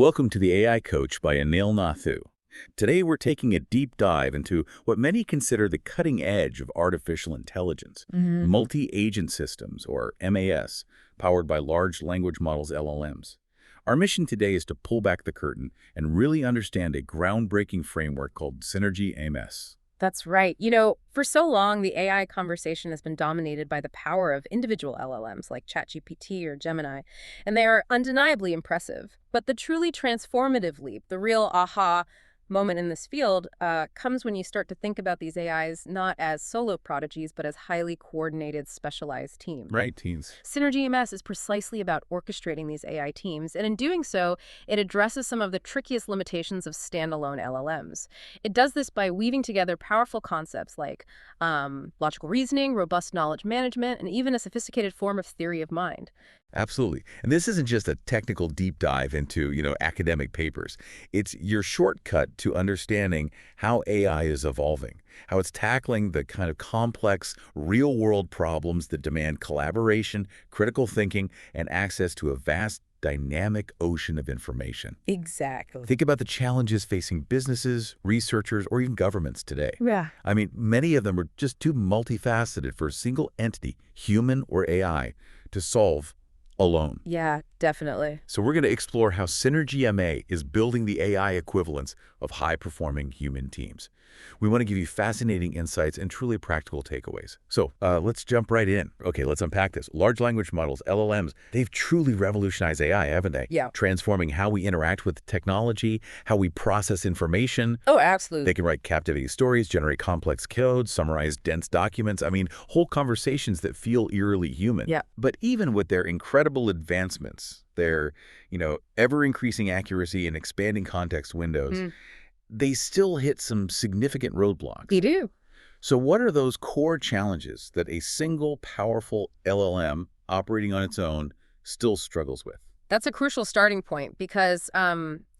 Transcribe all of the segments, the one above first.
Welcome to the AI Coach by Anil Nathu. Today we're taking a deep dive into what many consider the cutting edge of artificial intelligence, multi-agent systems, or MAS, powered by large language models LLMs. Our mission today is to pull back the curtain and really understand a groundbreaking framework called SynergyMAS. That's right. For so long, the AI conversation has been dominated by the power of individual LLMs like ChatGPT or Gemini, and they are undeniably impressive. But the truly transformative leap, the real aha moment in this field, comes when you start to think about these AIs not as solo prodigies, but as highly coordinated, specialized teams. Right, teams. SynergyMAS is precisely about orchestrating these AI teams, and in doing so, it addresses some of the trickiest limitations of standalone LLMs. It does this by weaving together powerful concepts like logical reasoning, robust knowledge management, and even a sophisticated form of theory of mind. Absolutely. And this isn't just a technical deep dive into, academic papers. It's your shortcut to understanding how AI is evolving, how it's tackling the kind of complex, real-world problems that demand collaboration, critical thinking, and access to a vast, dynamic ocean of information. Exactly. Think about the challenges facing businesses, researchers, or even governments today. Yeah. I mean, many of them are just too multifaceted for a single entity, human or AI, to solve alone. Yeah, definitely. So we're going to explore how SynergyMA is building the AI equivalents of high-performing human teams. We want to give you fascinating insights and truly practical takeaways. So let's jump right in. Okay, let's unpack this. Large language models, LLMs, they've truly revolutionized AI, haven't they? Yeah. Transforming how we interact with technology, how we process information. Oh, absolutely. They can write captivating stories, generate complex code, summarize dense documents. I mean, whole conversations that feel eerily human. Yeah. But even with their incredible advancements, their, ever-increasing accuracy and expanding context windows, they still hit some significant roadblocks. They do. So what are those core challenges that a single powerful LLM operating on its own still struggles with? That's a crucial starting point because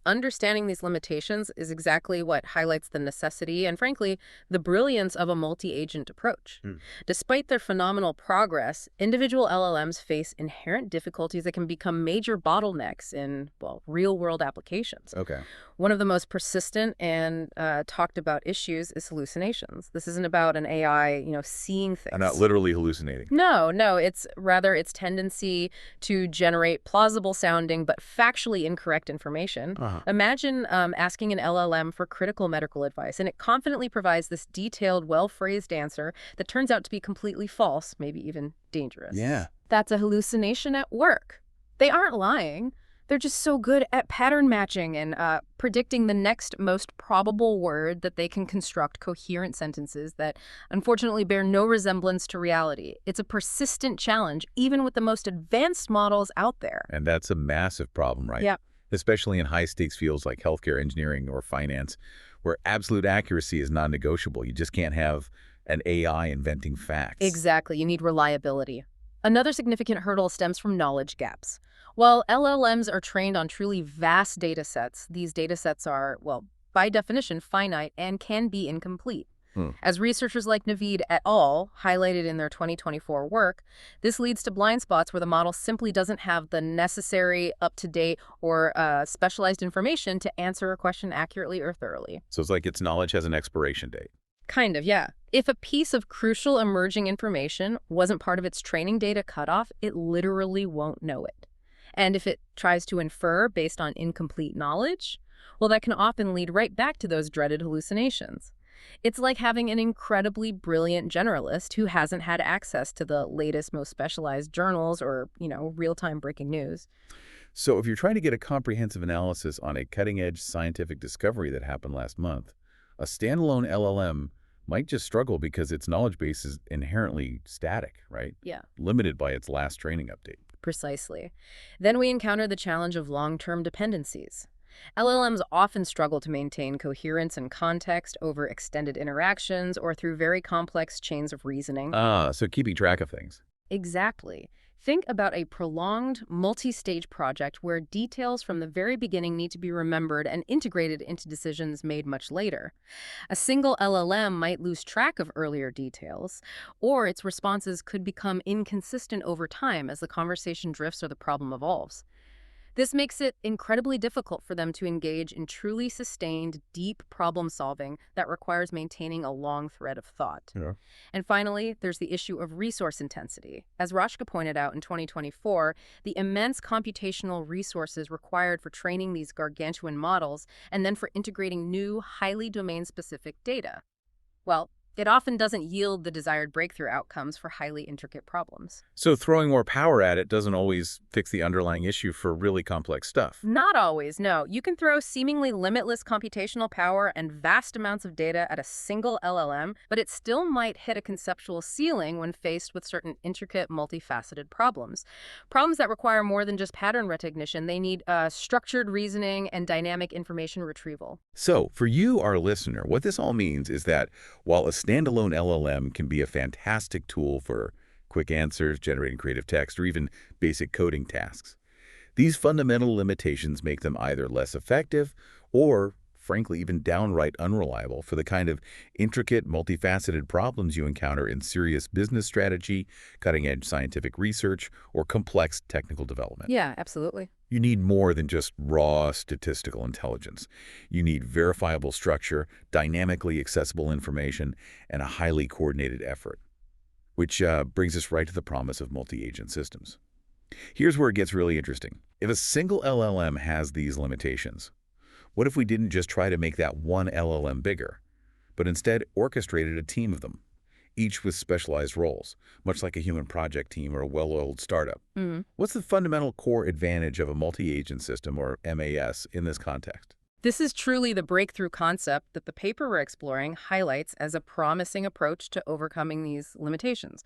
understanding these limitations is exactly what highlights the necessity and, frankly, the brilliance of a multi-agent approach. Despite their phenomenal progress, individual LLMs face inherent difficulties that can become major bottlenecks in, real-world applications. Okay. One of the most persistent and talked about issues is hallucinations. This isn't about an AI, seeing things. I'm not literally hallucinating. No, it's rather its tendency to generate plausible sounding but factually incorrect information. Imagine asking an LLM for critical medical advice, and it confidently provides this detailed, well-phrased answer that turns out to be completely false, maybe even dangerous. Yeah. That's a hallucination at work. They aren't lying. They're just so good at pattern matching and predicting the next most probable word that they can construct coherent sentences that unfortunately bear no resemblance to reality. It's a persistent challenge, even with the most advanced models out there. And that's a massive problem, right? Yeah. Especially in high-stakes fields like healthcare, engineering, or finance, where absolute accuracy is non-negotiable. You just can't have an AI inventing facts. Exactly. You need reliability. Another significant hurdle stems from knowledge gaps. While LLMs are trained on truly vast data sets, these data sets are, by definition, finite and can be incomplete. As researchers like Naveed et al. Highlighted in their 2024 work, this leads to blind spots where the model simply doesn't have the necessary, up-to-date, or specialized information to answer a question accurately or thoroughly. So it's like its knowledge has an expiration date. Kind of, yeah. If a piece of crucial emerging information wasn't part of its training data cutoff, it literally won't know it. And if it tries to infer based on incomplete knowledge, that can often lead right back to those dreaded hallucinations. It's like having an incredibly brilliant generalist who hasn't had access to the latest, most specialized journals or, real-time breaking news. So if you're trying to get a comprehensive analysis on a cutting-edge scientific discovery that happened last month, a standalone LLM might just struggle because its knowledge base is inherently static, right? Yeah. Limited by its last training update. Precisely. Then we encounter the challenge of long-term dependencies. LLMs often struggle to maintain coherence and context over extended interactions or through very complex chains of reasoning. So keeping track of things. Exactly. Think about a prolonged, multi-stage project where details from the very beginning need to be remembered and integrated into decisions made much later. A single LLM might lose track of earlier details, or its responses could become inconsistent over time as the conversation drifts or the problem evolves. This makes it incredibly difficult for them to engage in truly sustained, deep problem solving that requires maintaining a long thread of thought. Yeah. And finally, there's the issue of resource intensity. As Rashka pointed out in 2024, the immense computational resources required for training these gargantuan models and then for integrating new, highly domain-specific data. Well, it often doesn't yield the desired breakthrough outcomes for highly intricate problems. So throwing more power at it doesn't always fix the underlying issue for really complex stuff. Not always, no. You can throw seemingly limitless computational power and vast amounts of data at a single LLM, but it still might hit a conceptual ceiling when faced with certain intricate, multifaceted problems. Problems that require more than just pattern recognition. They need structured reasoning and dynamic information retrieval. So for you, our listener, what this all means is that while a standalone LLM can be a fantastic tool for quick answers, generating creative text, or even basic coding tasks, these fundamental limitations make them either less effective or, frankly, even downright unreliable for the kind of intricate, multifaceted problems you encounter in serious business strategy, cutting-edge scientific research, or complex technical development. Yeah, absolutely. You need more than just raw statistical intelligence. You need verifiable structure, dynamically accessible information, and a highly coordinated effort. Which brings us right to the promise of multi-agent systems. Here's where it gets really interesting. If a single LLM has these limitations, what if we didn't just try to make that one LLM bigger, but instead orchestrated a team of them, each with specialized roles, much like a human project team or a well-oiled startup? What's the fundamental core advantage of a multi-agent system, or MAS, in this context? This is truly the breakthrough concept that the paper we're exploring highlights as a promising approach to overcoming these limitations.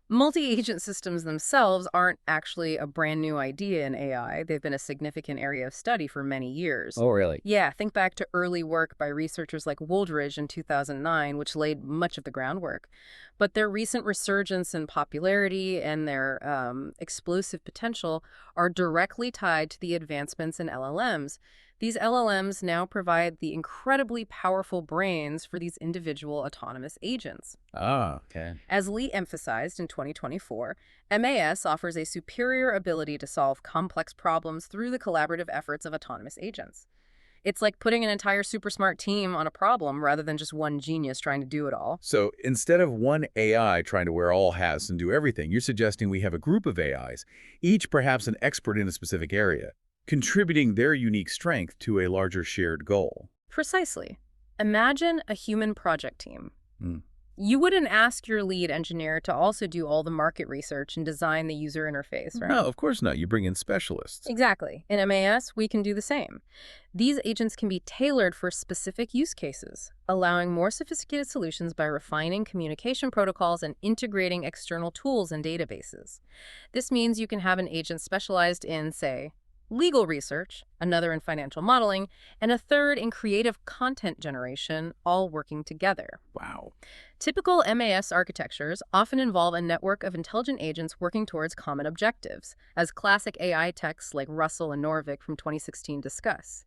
Multi-agent systems themselves aren't actually a brand new idea in AI. They've been a significant area of study for many years. Oh, really? Yeah, think back to early work by researchers like Wooldridge in 2009, which laid much of the groundwork. But their recent resurgence in popularity and their explosive potential are directly tied to the advancements in LLMs. These LLMs now provide the incredibly powerful brains for these individual autonomous agents. Ah, okay. As Lee emphasized in 2024, MAS offers a superior ability to solve complex problems through the collaborative efforts of autonomous agents. It's like putting an entire super smart team on a problem rather than just one genius trying to do it all. So instead of one AI trying to wear all hats and do everything, you're suggesting we have a group of AIs, each perhaps an expert in a specific area, contributing their unique strength to a larger shared goal. Precisely. Imagine a human project team. You wouldn't ask your lead engineer to also do all the market research and design the user interface, right? No, of course not. You bring in specialists. Exactly. In MAS, we can do the same. These agents can be tailored for specific use cases, allowing more sophisticated solutions by refining communication protocols and integrating external tools and databases. This means you can have an agent specialized in, say, legal research, another in financial modeling, and a third in creative content generation, all working together. Wow. Typical MAS architectures often involve a network of intelligent agents working towards common objectives, as classic AI texts like Russell and Norvig from 2016 discuss.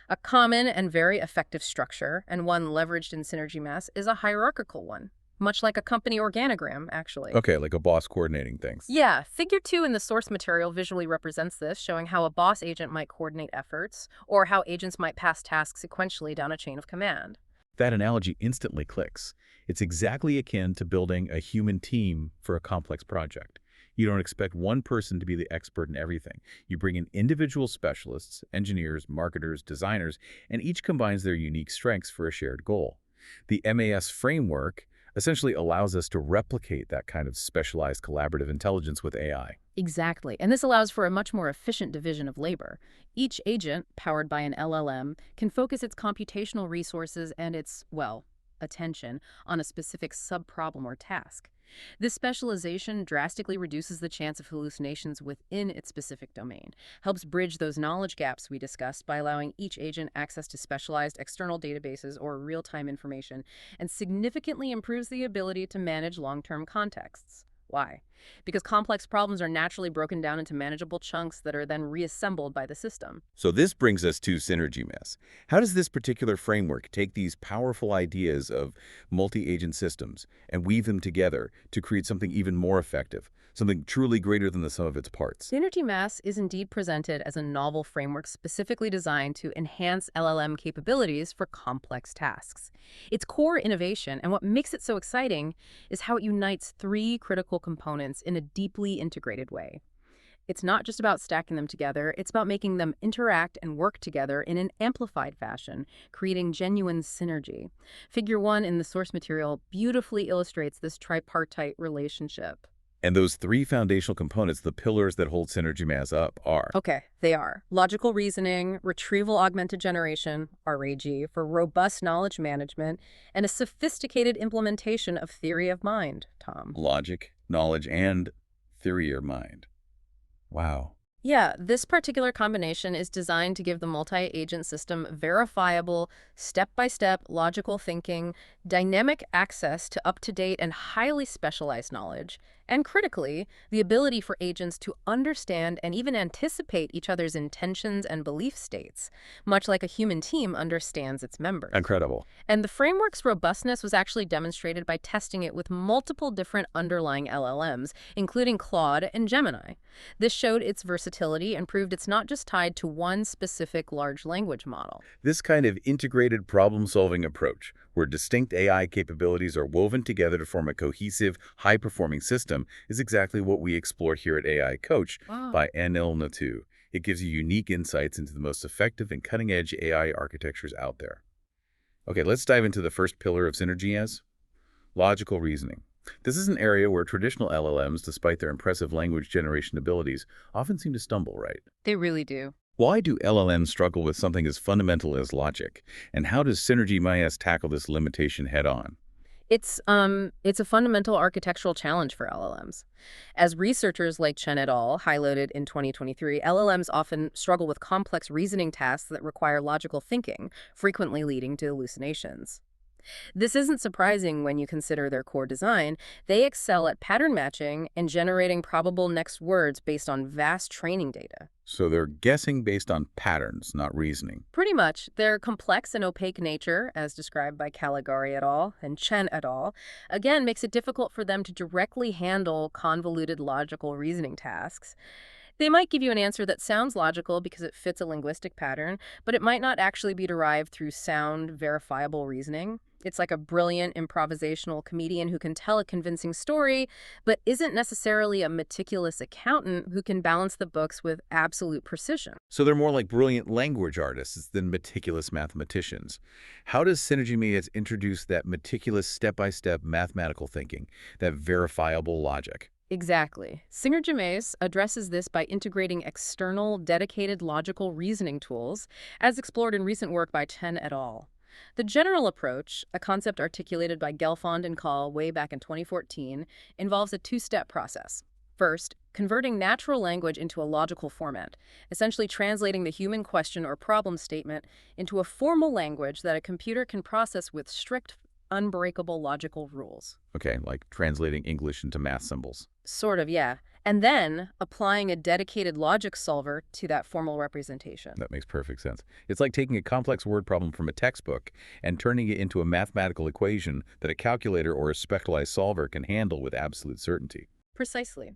A common and very effective structure, and one leveraged in SynergyMAS, is a hierarchical one, much like a company organogram, actually. Okay, like a boss coordinating things. Yeah, Figure 2 in the source material visually represents this, showing how a boss agent might coordinate efforts, or how agents might pass tasks sequentially down a chain of command. That analogy instantly clicks. It's exactly akin to building a human team for a complex project. You don't expect one person to be the expert in everything. You bring in individual specialists, engineers, marketers, designers, and each combines their unique strengths for a shared goal. The MAS framework essentially allows us to replicate that kind of specialized collaborative intelligence with AI. Exactly, and this allows for a much more efficient division of labor. Each agent, powered by an LLM, can focus its computational resources and its, well, attention on a specific subproblem or task. This specialization drastically reduces the chance of hallucinations within its specific domain, helps bridge those knowledge gaps we discussed by allowing each agent access to specialized external databases or real-time information, and significantly improves the ability to manage long-term contexts. Why? because complex problems are naturally broken down into manageable chunks that are then reassembled by the system. So this brings us to SynergyMAS. How does this particular framework take these powerful ideas of multi-agent systems and weave them together to create something even more effective, something truly greater than the sum of its parts? SynergyMAS is indeed presented as a novel framework specifically designed to enhance LLM capabilities for complex tasks. Its core innovation, and what makes it so exciting, is how it unites three critical components in a deeply integrated way. It's not just about stacking them together, it's about making them interact and work together in an amplified fashion, creating genuine synergy. Figure 1 in the source material beautifully illustrates this tripartite relationship. And those three foundational components, the pillars that hold SynergyMAS up, are. Okay, they are logical reasoning, retrieval-augmented generation, RAG, for robust knowledge management, and a sophisticated implementation of theory of mind, Tom. Logic, knowledge, and theory of mind. Wow. Yeah, this particular combination is designed to give the multi-agent system verifiable, step-by-step logical thinking, dynamic access to up-to-date and highly specialized knowledge, and critically, the ability for agents to understand and even anticipate each other's intentions and belief states, much like a human team understands its members. Incredible. And the framework's robustness was actually demonstrated by testing it with multiple different underlying LLMs, including Claude and Gemini. This showed its versatility and proved it's not just tied to one specific large language model. This kind of integrated problem-solving approach, where distinct AI capabilities are woven together to form a cohesive, high-performing system, is exactly what we explore here at AI Coach by Anil Natu. It gives you unique insights into the most effective and cutting-edge AI architectures out there. Okay, let's dive into the first pillar of SynergyMAS, logical reasoning. This is an area where traditional LLMs, despite their impressive language generation abilities, often seem to stumble, right? They really do. Why do LLMs struggle with something as fundamental as logic? And how does SynergyMAS tackle this limitation head-on? It's a fundamental architectural challenge for LLMs. As researchers like Chen et al. Highlighted in 2023, LLMs often struggle with complex reasoning tasks that require logical thinking, frequently leading to hallucinations. This isn't surprising when you consider their core design. They excel at pattern matching and generating probable next words based on vast training data. So they're guessing based on patterns, not reasoning. Pretty much. Their complex and opaque nature, as described by Caligari et al. And Chen et al., again makes it difficult for them to directly handle convoluted logical reasoning tasks. They might give you an answer that sounds logical because it fits a linguistic pattern, but it might not actually be derived through sound, verifiable reasoning. It's like a brilliant improvisational comedian who can tell a convincing story, but isn't necessarily a meticulous accountant who can balance the books with absolute precision. So they're more like brilliant language artists than meticulous mathematicians. How does SynergyMAS introduce that meticulous step-by-step mathematical thinking, that verifiable logic? Exactly. SynergyMAS addresses this by integrating external, dedicated logical reasoning tools, as explored in recent work by Chen et al. The general approach, a concept articulated by Gelfand and Call way back in 2014, involves a two-step process. First, converting natural language into a logical format, essentially translating the human question or problem statement into a formal language that a computer can process with strict, unbreakable logical rules. Okay, like translating English into math symbols. Sort of, yeah. And then applying a dedicated logic solver to that formal representation. That makes perfect sense. It's like taking a complex word problem from a textbook and turning it into a mathematical equation that a calculator or a specialized solver can handle with absolute certainty. Precisely.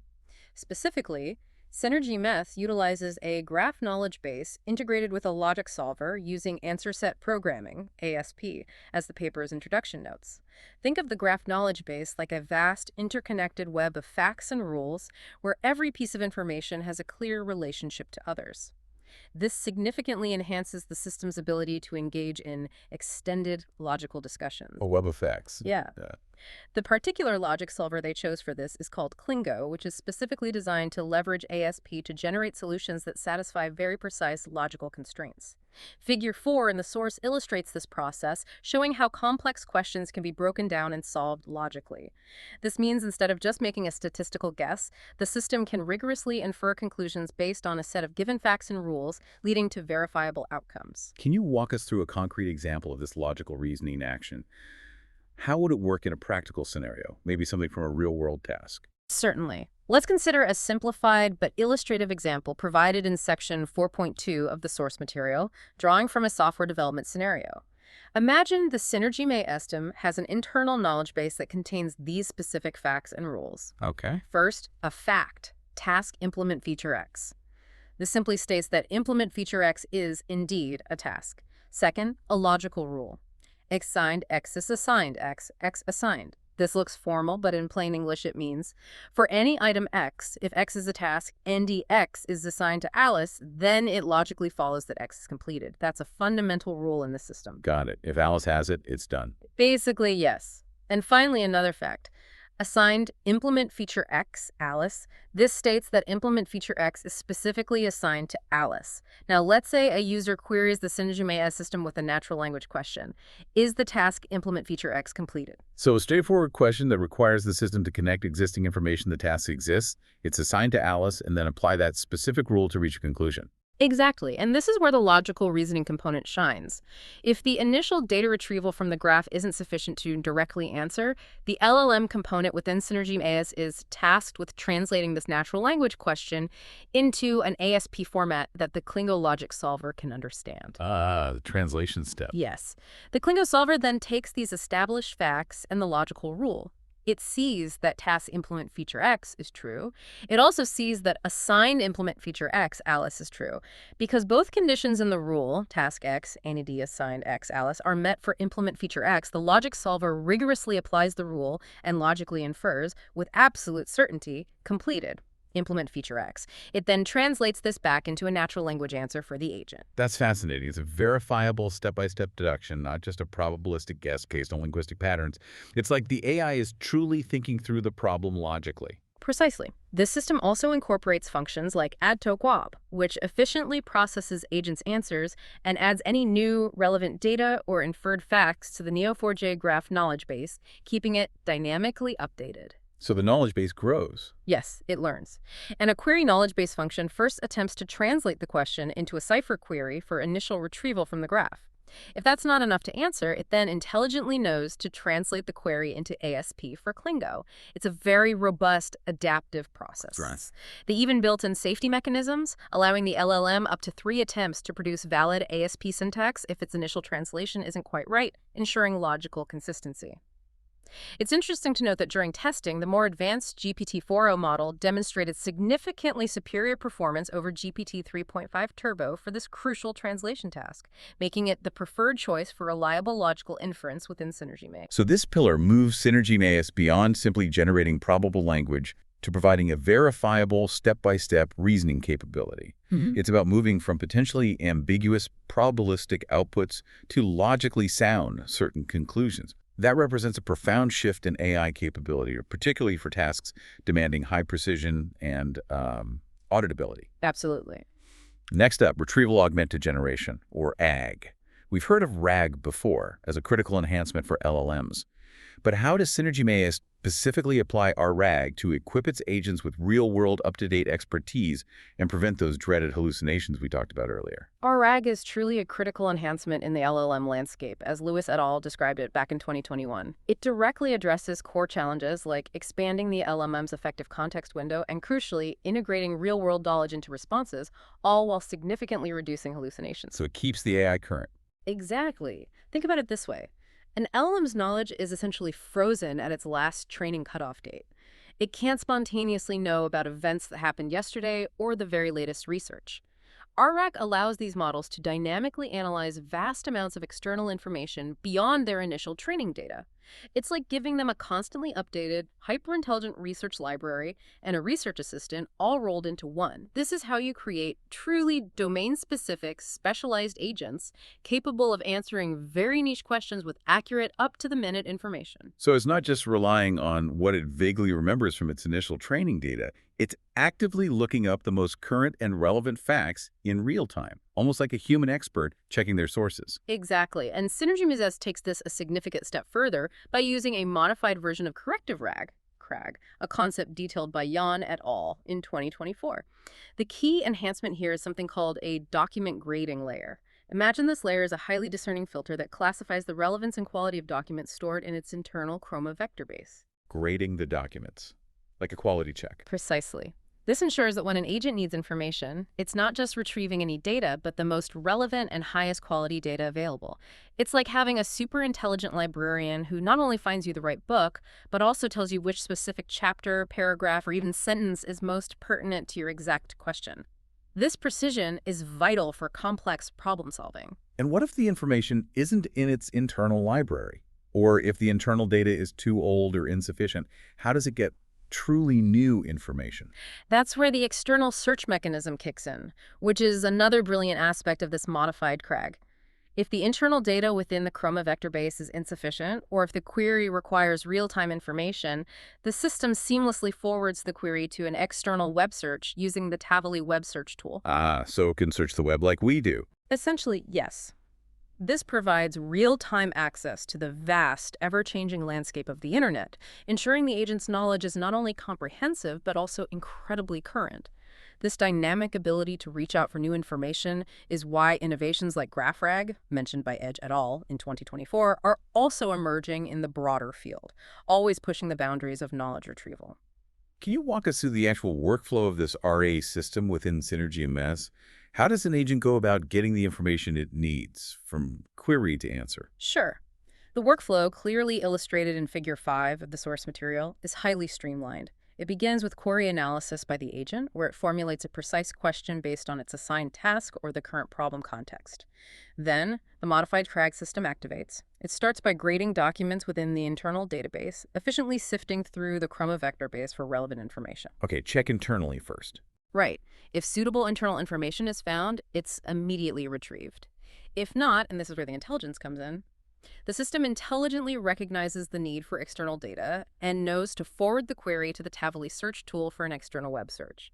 Specifically, SynergyMAS utilizes a graph knowledge base integrated with a logic solver using answer set programming, ASP, as the paper's introduction notes. Think of the graph knowledge base like a vast, interconnected web of facts and rules where every piece of information has a clear relationship to others. This significantly enhances the system's ability to engage in extended logical discussions. A web of facts. Yeah. The particular logic solver they chose for this is called Klingo, which is specifically designed to leverage ASP to generate solutions that satisfy very precise logical constraints. Figure 4 in the source illustrates this process, showing how complex questions can be broken down and solved logically. This means instead of just making a statistical guess, the system can rigorously infer conclusions based on a set of given facts and rules, leading to verifiable outcomes. Can you walk us through a concrete example of this logical reasoning in action? How would it work in a practical scenario? Maybe something from a real-world task. Certainly. Let's consider a simplified but illustrative example provided in section 4.2 of the source material, drawing from a software development scenario. Imagine the SynergyMAS system has an internal knowledge base that contains these specific facts and rules. Okay. First, a fact, task implement feature X. This simply states that implement feature X is indeed a task. Second, a logical rule. X signed, X is assigned, X assigned. This looks formal, but in plain English it means, for any item X, if X is a task, ND-X is assigned to Alice, then it logically follows that X is completed. That's a fundamental rule in the system. Got it. If Alice has it, it's done. Basically, yes. And finally, another fact. Assigned implement feature X, Alice. This states that implement feature X is specifically assigned to Alice. Now, let's say a user queries the SynergyMAS system with a natural language question. Is the task implement feature X completed? So a straightforward question that requires the system to connect existing information the task exists, it's assigned to Alice, and then apply that specific rule to reach a conclusion. Exactly, and this is where the logical reasoning component shines. If the initial data retrieval from the graph isn't sufficient to directly answer, the LLM component within SynergyMAS is tasked with translating this natural language question into an ASP format that the Klingo logic solver can understand. The translation step. Yes. The Klingo solver then takes these established facts and the logical rule. It sees that task implement feature X is true. It also sees that assigned implement feature X, Alice, is true. Because both conditions in the rule, task X, NED assigned X, Alice, are met for implement feature X, the logic solver rigorously applies the rule and logically infers, with absolute certainty, completed. Implement feature X. It then translates this back into a natural language answer for the agent. That's fascinating. It's a verifiable step-by-step deduction, not just a probabilistic guess based on linguistic patterns. It's like the AI is truly thinking through the problem logically. Precisely. This system also incorporates functions like add-to-quab, which efficiently processes agents' answers and adds any new relevant data or inferred facts to the Neo4j graph knowledge base, keeping it dynamically updated. So the knowledge base grows. Yes, it learns. And a query knowledge base function first attempts to translate the question into a cipher query for initial retrieval from the graph. If that's not enough to answer, it then intelligently knows to translate the query into ASP for Klingo. It's a very robust, adaptive process. Right. They even built in safety mechanisms, allowing the LLM up to 3 attempts to produce valid ASP syntax if its initial translation isn't quite right, ensuring logical consistency. It's interesting to note that during testing, the more advanced GPT-4o model demonstrated significantly superior performance over GPT 3.5 Turbo for this crucial translation task, making it the preferred choice for reliable logical inference within SynergyMAS. So this pillar moves SynergyMAS beyond simply generating probable language to providing a verifiable step-by-step reasoning capability. It's about moving from potentially ambiguous probabilistic outputs to logically sound certain conclusions. That represents a profound shift in AI capability, particularly for tasks demanding high precision and auditability. Absolutely. Next up, Retrieval-Augmented Generation, or AG. We've heard of RAG before as a critical enhancement for LLMs. But how does SynergyMAS specifically apply our RAG to equip its agents with real-world, up-to-date expertise and prevent those dreaded hallucinations we talked about earlier? Our RAG is truly a critical enhancement in the LLM landscape, as Lewis et al. Described it back in 2021. It directly addresses core challenges like expanding the LLM's effective context window and, crucially, integrating real-world knowledge into responses, all while significantly reducing hallucinations. So it keeps the AI current. Exactly. Think about it this way. An LLM's knowledge is essentially frozen at its last training cutoff date. It can't spontaneously know about events that happened yesterday or the very latest research. RRAC allows these models to dynamically analyze vast amounts of external information beyond their initial training data. It's like giving them a constantly updated, hyper-intelligent research library and a research assistant all rolled into one. This is how you create truly domain-specific, specialized agents capable of answering very niche questions with accurate, up-to-the-minute information. So it's not just relying on what it vaguely remembers from its initial training data. It's actively looking up the most current and relevant facts in real time, almost like a human expert checking their sources. Exactly, and SynergyMAS takes this a significant step further by using a modified version of corrective RAG, CRAG, a concept detailed by Jan et al. In 2024. The key enhancement here is something called a document grading layer. Imagine this layer as a highly discerning filter that classifies the relevance and quality of documents stored in its internal Chroma vector base. Grading the documents. Like a quality check. Precisely. This ensures that when an agent needs information, it's not just retrieving any data, but the most relevant and highest quality data available. It's like having a super intelligent librarian who not only finds you the right book, but also tells you which specific chapter, paragraph, or even sentence is most pertinent to your exact question. This precision is vital for complex problem solving. And what if the information isn't in its internal library? Or if the internal data is too old or insufficient, how does it get truly new information? That's where the external search mechanism kicks in, which is another brilliant aspect of this modified CRAG. If the internal data within the Chroma vector base is insufficient, or if the query requires real-time information, the system seamlessly forwards the query to an external web search using the Tavily web search tool. Ah, so it can search the web like we do. Essentially, yes. This provides real-time access to the vast, ever-changing landscape of the internet, ensuring the agent's knowledge is not only comprehensive, but also incredibly current. This dynamic ability to reach out for new information is why innovations like GraphRag, mentioned by Edge et al. In 2024, are also emerging in the broader field, always pushing the boundaries of knowledge retrieval. Can you walk us through the actual workflow of this RA system within SynergyMAS? How does an agent go about getting the information it needs, from query to answer? Sure. The workflow, clearly illustrated in Figure 5 of the source material, is highly streamlined. It begins with query analysis by the agent, where it formulates a precise question based on its assigned task or the current problem context. Then, the modified CRAG system activates. It starts by grading documents within the internal database, efficiently sifting through the Chroma vector base for relevant information. Okay, check internally first. Right. If suitable internal information is found, it's immediately retrieved. If not, and this is where the intelligence comes in, the system intelligently recognizes the need for external data and knows to forward the query to the Tavily search tool for an external web search.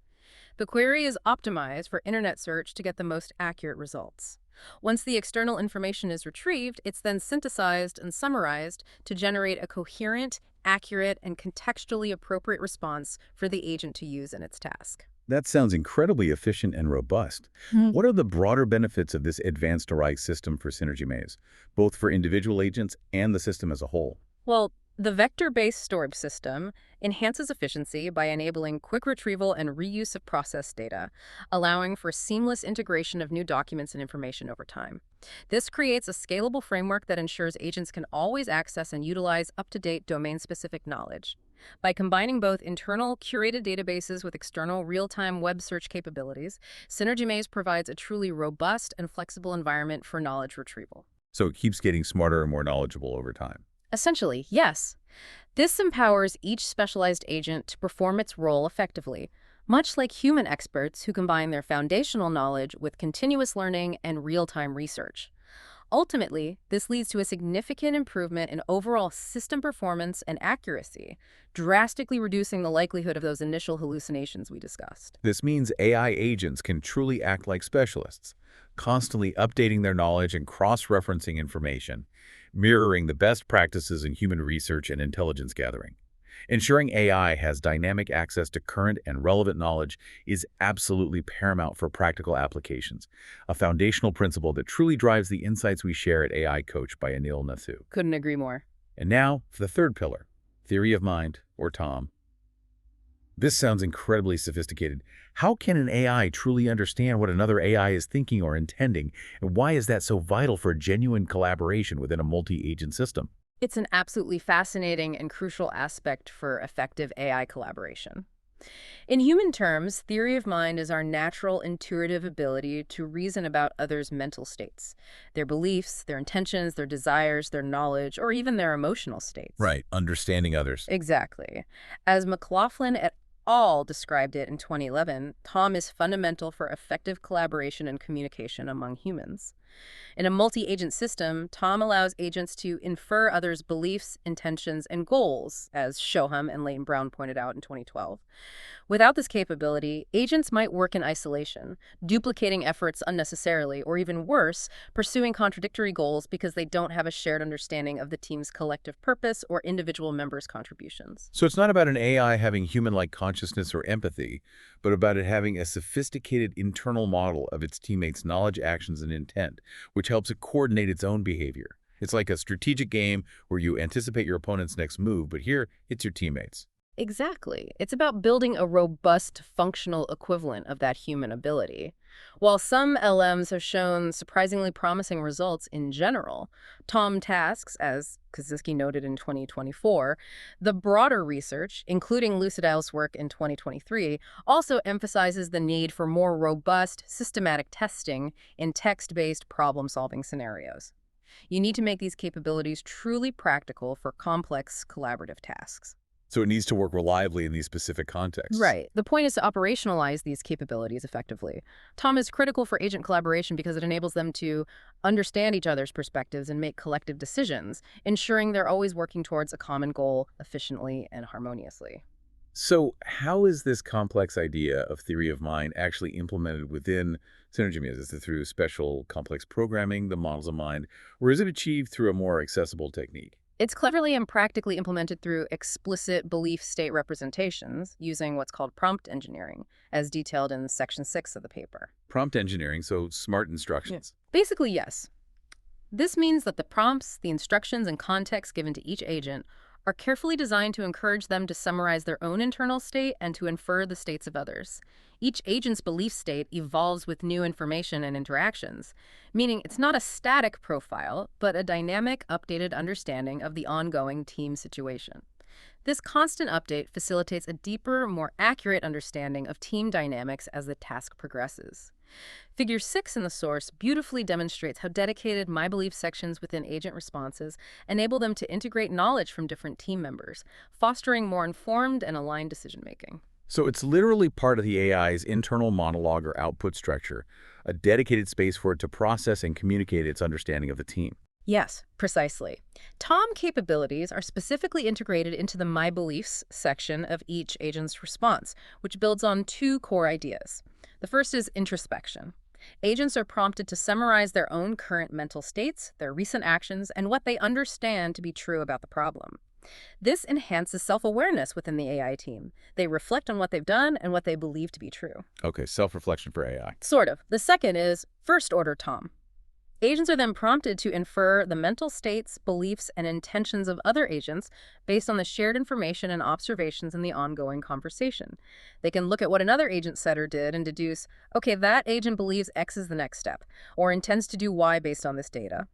The query is optimized for internet search to get the most accurate results. Once the external information is retrieved, it's then synthesized and summarized to generate a coherent, accurate, and contextually appropriate response for the agent to use in its task. That sounds incredibly efficient and robust. What are the broader benefits of this advanced RA system for SynergyMAS, both for individual agents and the system as a whole? Well, the vector-based storage system enhances efficiency by enabling quick retrieval and reuse of processed data, allowing for seamless integration of new documents and information over time. This creates a scalable framework that ensures agents can always access and utilize up-to-date domain-specific knowledge. By combining both internal curated databases with external real-time web search capabilities, SynergyMAS provides a truly robust and flexible environment for knowledge retrieval. So it keeps getting smarter and more knowledgeable over time. Essentially, yes. This empowers each specialized agent to perform its role effectively, much like human experts who combine their foundational knowledge with continuous learning and real-time research. Ultimately, this leads to a significant improvement in overall system performance and accuracy, drastically reducing the likelihood of those initial hallucinations we discussed. This means AI agents can truly act like specialists, constantly updating their knowledge and cross-referencing information, mirroring the best practices in human research and intelligence gathering. Ensuring AI has dynamic access to current and relevant knowledge is absolutely paramount for practical applications, a foundational principle that truly drives the insights we share at AI Coach by Anil Nathu. Couldn't agree more. And now for the third pillar, theory of mind, or TOM. This sounds incredibly sophisticated. How can an AI truly understand what another AI is thinking or intending, and why is that so vital for genuine collaboration within a multi-agent system? It's an absolutely fascinating and crucial aspect for effective AI collaboration. In human terms, theory of mind is our natural intuitive ability to reason about others' mental states, their beliefs, their intentions, their desires, their knowledge, or even their emotional states. Right, understanding others. Exactly. As McLaughlin et al. Described it in 2011, TOM is fundamental for effective collaboration and communication among humans. In a multi-agent system, TOM allows agents to infer others' beliefs, intentions, and goals, as Shoham and Leighton Brown pointed out in 2012. Without this capability, agents might work in isolation, duplicating efforts unnecessarily, or even worse, pursuing contradictory goals because they don't have a shared understanding of the team's collective purpose or individual members' contributions. So it's not about an AI having human-like consciousness or empathy, but about it having a sophisticated internal model of its teammates' knowledge, actions, and intent, which helps it coordinate its own behavior. It's like a strategic game where you anticipate your opponent's next move, but here, it's your teammates. Exactly. It's about building a robust functional equivalent of that human ability. While some LMs have shown surprisingly promising results in general, Tom tasks, as Kaczynski noted in 2024, the broader research, including Lucidale's work in 2023, also emphasizes the need for more robust, systematic testing in text-based problem-solving scenarios. You need to make these capabilities truly practical for complex collaborative tasks. So it needs to work reliably in these specific contexts. Right. The point is to operationalize these capabilities effectively. Tom is critical for agent collaboration because it enables them to understand each other's perspectives and make collective decisions, ensuring they're always working towards a common goal efficiently and harmoniously. So how is this complex idea of theory of mind actually implemented within SynergyMAS? Is it through special complex programming, the models of mind, or is it achieved through a more accessible technique? It's cleverly and practically implemented through explicit belief state representations using what's called prompt engineering, as detailed in Section 6 of the paper. Prompt engineering, so smart Yeah. instructions. Basically, yes. This means that the prompts, the instructions, and context given to each agent are carefully designed to encourage them to summarize their own internal state and to infer the states of others. Each agent's belief state evolves with new information and interactions, meaning it's not a static profile, but a dynamic, updated understanding of the ongoing team situation. This constant update facilitates a deeper, more accurate understanding of team dynamics as the task progresses. Figure 6 in the source beautifully demonstrates how dedicated My Belief sections within agent responses enable them to integrate knowledge from different team members, fostering more informed and aligned decision-making. So it's literally part of the AI's internal monologue or output structure, a dedicated space for it to process and communicate its understanding of the team. Yes, precisely. Tom capabilities are specifically integrated into the My Beliefs section of each agent's response, which builds on two core ideas. The first is introspection. Agents are prompted to summarize their own current mental states, their recent actions, and what they understand to be true about the problem. This enhances self-awareness within the AI team. They reflect on what they've done and what they believe to be true. Okay, self-reflection for AI. Sort of. The second is first-order Tom. Agents are then prompted to infer the mental states, beliefs, and intentions of other agents based on the shared information and observations in the ongoing conversation. They can look at what another agent said or did and deduce, okay, that agent believes X is the next step, or intends to do Y based on this data.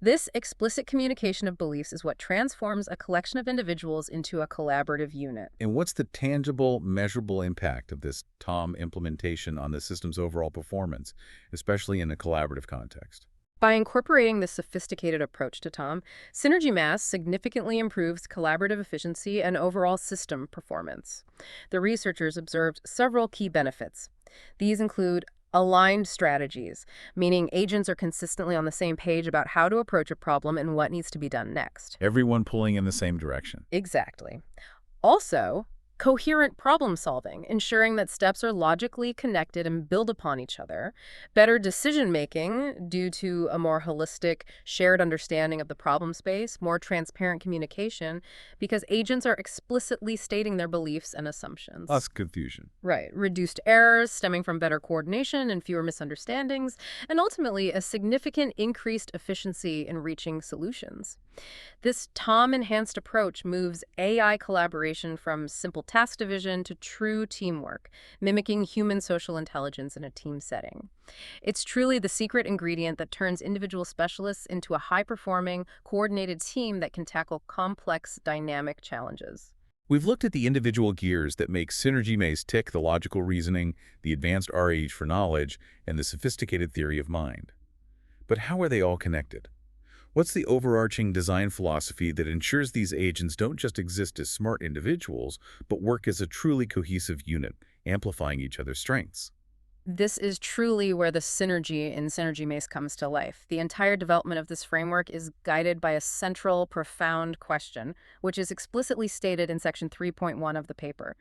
This explicit communication of beliefs is what transforms a collection of individuals into a collaborative unit. And what's the tangible, measurable impact of this TOM implementation on the system's overall performance, especially in a collaborative context? By incorporating this sophisticated approach to Tom, SynergyMAS significantly improves collaborative efficiency and overall system performance. The researchers observed several key benefits. These include aligned strategies, meaning agents are consistently on the same page about how to approach a problem and what needs to be done next. Everyone pulling in the same direction. Exactly. Also, coherent problem solving, ensuring that steps are logically connected and build upon each other. Better decision making due to a more holistic, shared understanding of the problem space. More transparent communication because agents are explicitly stating their beliefs and assumptions. Less confusion. Right. Reduced errors stemming from better coordination and fewer misunderstandings, and ultimately a significant increased efficiency in reaching solutions. This Tom-enhanced approach moves AI collaboration from simple task division to true teamwork, mimicking human social intelligence in a team setting. It's truly the secret ingredient that turns individual specialists into a high-performing, coordinated team that can tackle complex, dynamic challenges. We've looked at the individual gears that make SynergyMAS tick: the logical reasoning, the advanced RH for knowledge, and the sophisticated theory of mind. But how are they all connected? What's the overarching design philosophy that ensures these agents don't just exist as smart individuals, but work as a truly cohesive unit, amplifying each other's strengths? This is truly where the synergy in SynergyMAS comes to life. The entire development of this framework is guided by a central, profound question, which is explicitly stated in Section 3.1 of the paper.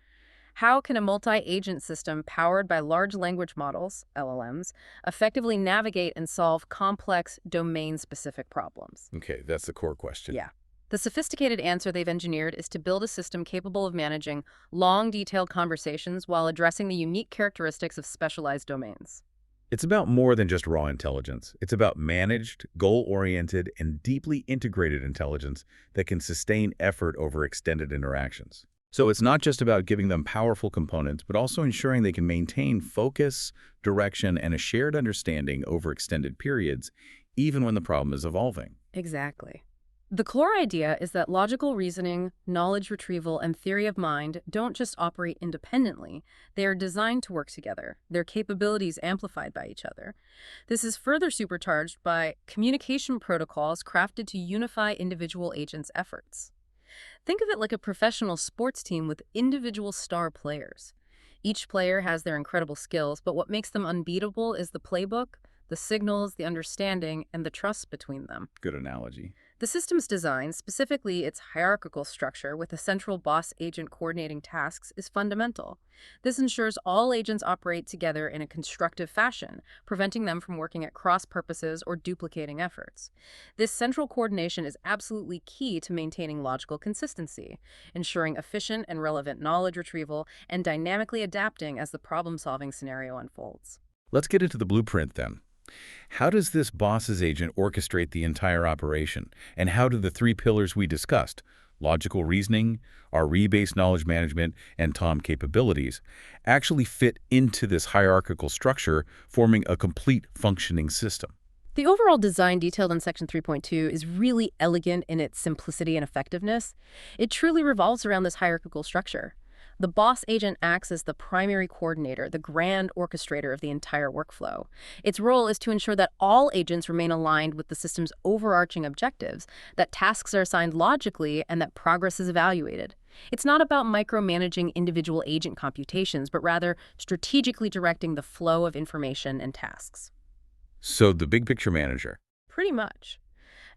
How can a multi-agent system powered by large language models, LLMs, effectively navigate and solve complex, domain-specific problems? Okay, that's the core question. Yeah. The sophisticated answer they've engineered is to build a system capable of managing long, detailed conversations while addressing the unique characteristics of specialized domains. It's about more than just raw intelligence. It's about managed, goal-oriented, and deeply integrated intelligence that can sustain effort over extended interactions. So it's not just about giving them powerful components, but also ensuring they can maintain focus, direction, and a shared understanding over extended periods, even when the problem is evolving. Exactly. The core idea is that logical reasoning, knowledge retrieval, and theory of mind don't just operate independently. They are designed to work together, their capabilities amplified by each other. This is further supercharged by communication protocols crafted to unify individual agents' efforts. Think of it like a professional sports team with individual star players. Each player has their incredible skills, but what makes them unbeatable is the playbook, the signals, the understanding, and the trust between them. Good analogy. The system's design, specifically its hierarchical structure with a central boss agent coordinating tasks, is fundamental. This ensures all agents operate together in a constructive fashion, preventing them from working at cross purposes or duplicating efforts. This central coordination is absolutely key to maintaining logical consistency, ensuring efficient and relevant knowledge retrieval, and dynamically adapting as the problem-solving scenario unfolds. Let's get into the blueprint then. How does this boss's agent orchestrate the entire operation? And how do the three pillars we discussed, logical reasoning, RE-based knowledge management, and TOM capabilities, actually fit into this hierarchical structure, forming a complete functioning system? The overall design detailed in Section 3.2 is really elegant in its simplicity and effectiveness. It truly revolves around this hierarchical structure. The boss agent acts as the primary coordinator, the grand orchestrator of the entire workflow. Its role is to ensure that all agents remain aligned with the system's overarching objectives, that tasks are assigned logically, and that progress is evaluated. It's not about micromanaging individual agent computations, but rather strategically directing the flow of information and tasks. So the big picture manager. Pretty much.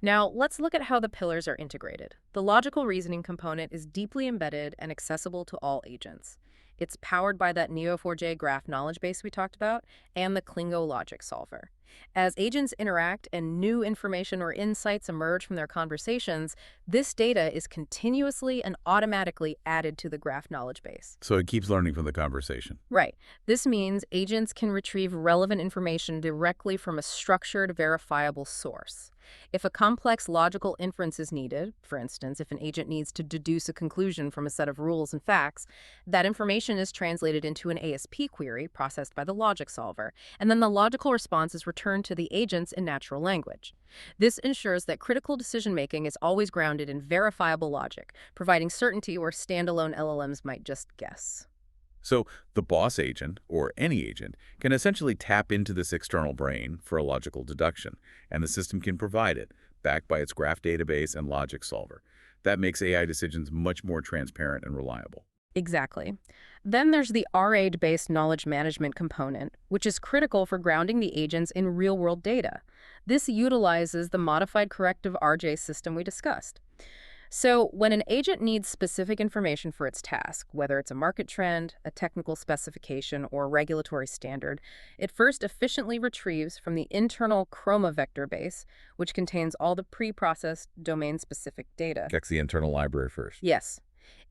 Now, let's look at how the pillars are integrated. The logical reasoning component is deeply embedded and accessible to all agents. It's powered by that Neo4j graph knowledge base we talked about and the Klingo logic solver. As agents interact and new information or insights emerge from their conversations, this data is continuously and automatically added to the graph knowledge base. So it keeps learning from the conversation. Right. This means agents can retrieve relevant information directly from a structured, verifiable source. If a complex logical inference is needed, for instance, if an agent needs to deduce a conclusion from a set of rules and facts, that information is translated into an ASP query processed by the logic solver, and then the logical response is returned to the agents in natural language. This ensures that critical decision-making is always grounded in verifiable logic, providing certainty where standalone LLMs might just guess. So the boss agent, or any agent, can essentially tap into this external brain for a logical deduction, and the system can provide it, backed by its graph database and logic solver. That makes AI decisions much more transparent and reliable. Exactly. Then there's the RA-based knowledge management component, which is critical for grounding the agents in real-world data. This utilizes the modified corrective RJ system we discussed. So when an agent needs specific information for its task, whether it's a market trend, a technical specification, or a regulatory standard, it first efficiently retrieves from the internal Chroma vector base, which contains all the pre-processed domain-specific data. Checks the internal library first. Yes.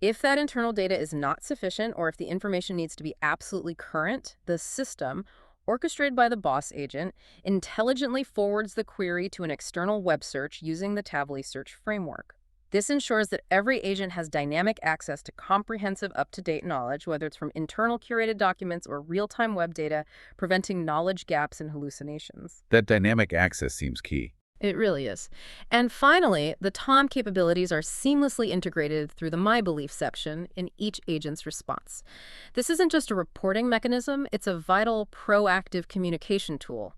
If that internal data is not sufficient, or if the information needs to be absolutely current, the system, orchestrated by the boss agent, intelligently forwards the query to an external web search using the Tavily search framework. This ensures that every agent has dynamic access to comprehensive, up-to-date knowledge, whether it's from internal curated documents or real-time web data, preventing knowledge gaps and hallucinations. That dynamic access seems key. It really is. And finally, the TOM capabilities are seamlessly integrated through the My Belief section in each agent's response. This isn't just a reporting mechanism, it's a vital, proactive communication tool.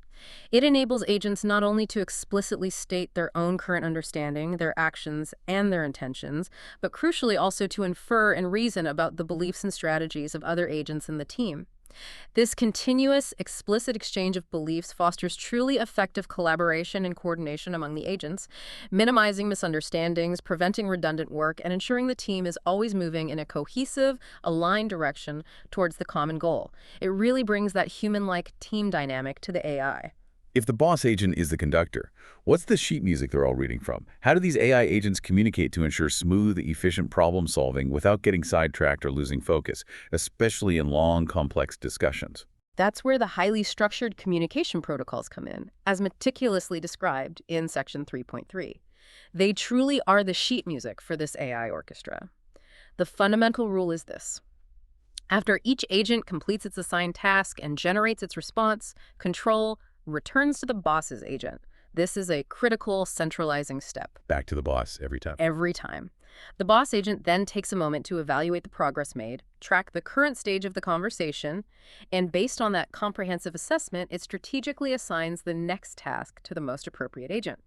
It enables agents not only to explicitly state their own current understanding, their actions, and their intentions, but crucially also to infer and reason about the beliefs and strategies of other agents in the team. This continuous, explicit exchange of beliefs fosters truly effective collaboration and coordination among the agents, minimizing misunderstandings, preventing redundant work, and ensuring the team is always moving in a cohesive, aligned direction towards the common goal. It really brings that human-like team dynamic to the AI. If the boss agent is the conductor, what's the sheet music they're all reading from? How do these AI agents communicate to ensure smooth, efficient problem solving without getting sidetracked or losing focus, especially in long, complex discussions? That's where the highly structured communication protocols come in, as meticulously described in Section 3.3. They truly are the sheet music for this AI orchestra. The fundamental rule is this. After each agent completes its assigned task and generates its response, control returns to the boss's agent. This is a critical centralizing step. Back to the boss every time. Every time. The boss agent then takes a moment to evaluate the progress made, track the current stage of the conversation, and based on that comprehensive assessment, it strategically assigns the next task to the most appropriate agent.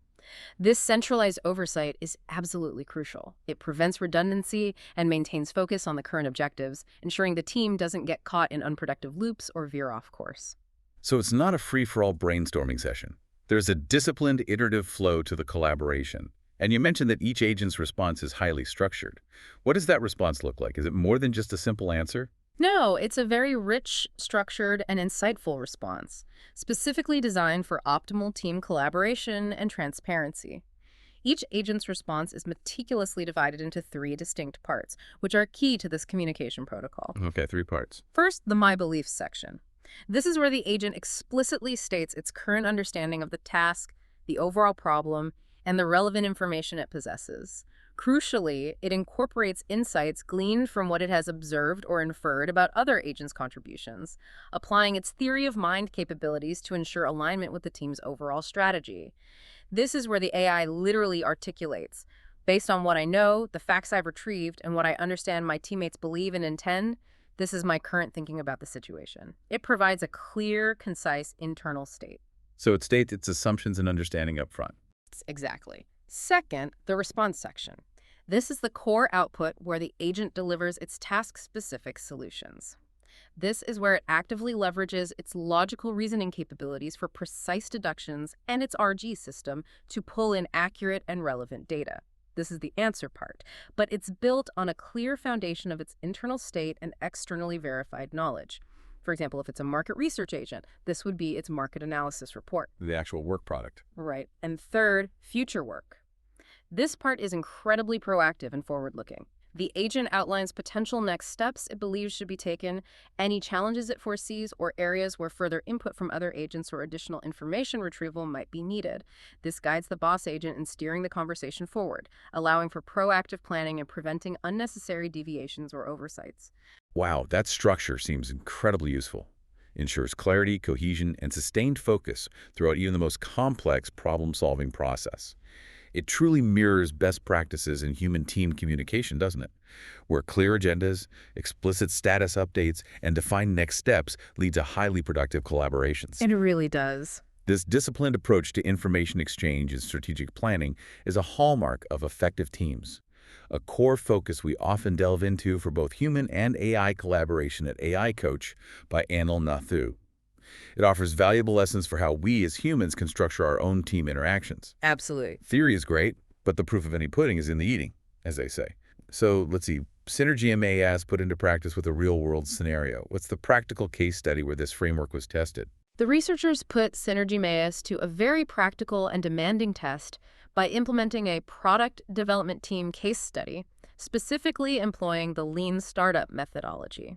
This centralized oversight is absolutely crucial. It prevents redundancy and maintains focus on the current objectives, ensuring the team doesn't get caught in unproductive loops or veer off course. So it's not a free-for-all brainstorming session. There's a disciplined, iterative flow to the collaboration. And you mentioned that each agent's response is highly structured. What does that response look like? Is it more than just a simple answer? No, it's a very rich, structured, and insightful response, specifically designed for optimal team collaboration and transparency. Each agent's response is meticulously divided into 3 distinct parts, which are key to this communication protocol. Okay, 3 parts. First, the My Beliefs section. This is where the agent explicitly states its current understanding of the task, the overall problem, and the relevant information it possesses. Crucially, it incorporates insights gleaned from what it has observed or inferred about other agents' contributions, applying its theory of mind capabilities to ensure alignment with the team's overall strategy. This is where the AI literally articulates, based on what I know, the facts I've retrieved, and what I understand my teammates believe and intend, this is my current thinking about the situation. It provides a clear, concise internal state. So it states its assumptions and understanding up front. Exactly. Second, the response section. This is the core output where the agent delivers its task-specific solutions. This is where it actively leverages its logical reasoning capabilities for precise deductions and its RG system to pull in accurate and relevant data. This is the answer part, but it's built on a clear foundation of its internal state and externally verified knowledge. For example, if it's a market research agent, this would be its market analysis report. The actual work product. Right. And third, future work. This part is incredibly proactive and forward-looking. The agent outlines potential next steps it believes should be taken, any challenges it foresees, or areas where further input from other agents or additional information retrieval might be needed. This guides the boss agent in steering the conversation forward, allowing for proactive planning and preventing unnecessary deviations or oversights. Wow, that structure seems incredibly useful. Ensures clarity, cohesion, and sustained focus throughout even the most complex problem-solving process. It truly mirrors best practices in human team communication, doesn't it? Where clear agendas, explicit status updates, and defined next steps lead to highly productive collaborations. It really does. This disciplined approach to information exchange and strategic planning is a hallmark of effective teams, a core focus we often delve into for both human and AI collaboration at AI Coach by Anil Nathu. It offers valuable lessons for how we as humans can structure our own team interactions. Absolutely. Theory is great, but the proof of any pudding is in the eating, as they say. So let's see, SynergyMAS put into practice with a real-world scenario. What's the practical case study where this framework was tested? The researchers put SynergyMAS to a very practical and demanding test by implementing a product development team case study, specifically employing the lean startup methodology.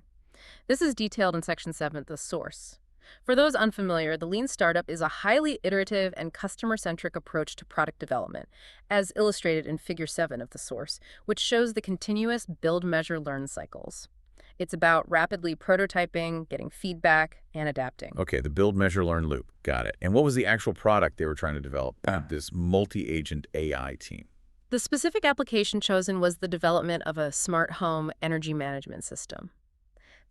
This is detailed in Section 7 of the source. For those unfamiliar, the lean startup is a highly iterative and customer-centric approach to product development, as illustrated in Figure 7 of the source, which shows the continuous build, measure, learn cycles. It's about rapidly prototyping, getting feedback, and adapting. Okay, the build, measure, learn loop. Got it. And what was the actual product they were trying to develop? This multi-agent AI team. The specific application chosen was the development of a smart home energy management system.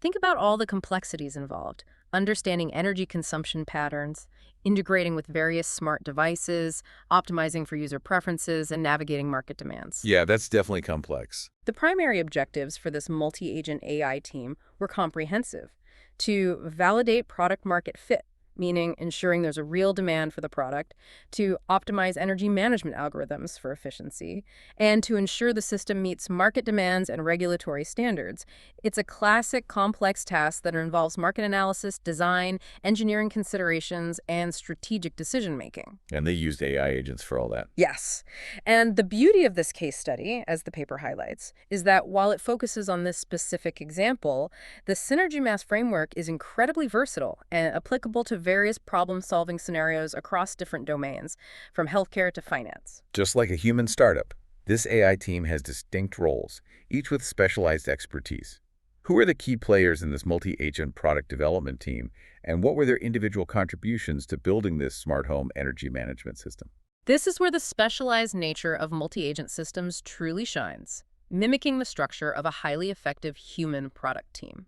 Think about all the complexities involved: understanding energy consumption patterns, integrating with various smart devices, optimizing for user preferences, and navigating market demands. Yeah, that's definitely complex. The primary objectives for this multi-agent AI team were comprehensive: to validate product market fit, meaning ensuring there's a real demand for the product, to optimize energy management algorithms for efficiency, and to ensure the system meets market demands and regulatory standards. It's a classic complex task that involves market analysis, design, engineering considerations, and strategic decision-making. And they used AI agents for all that. Yes. And the beauty of this case study, as the paper highlights, is that while it focuses on this specific example, the SynergyMAS framework is incredibly versatile and applicable to various problem-solving scenarios across different domains, from healthcare to finance. Just like a human startup. This AI team has distinct roles, each with specialized expertise. Who are the key players in this multi-agent product development team, and what were their individual contributions to building this smart home energy management system? This is where the specialized nature of multi-agent systems truly shines, mimicking the structure of a highly effective human product team.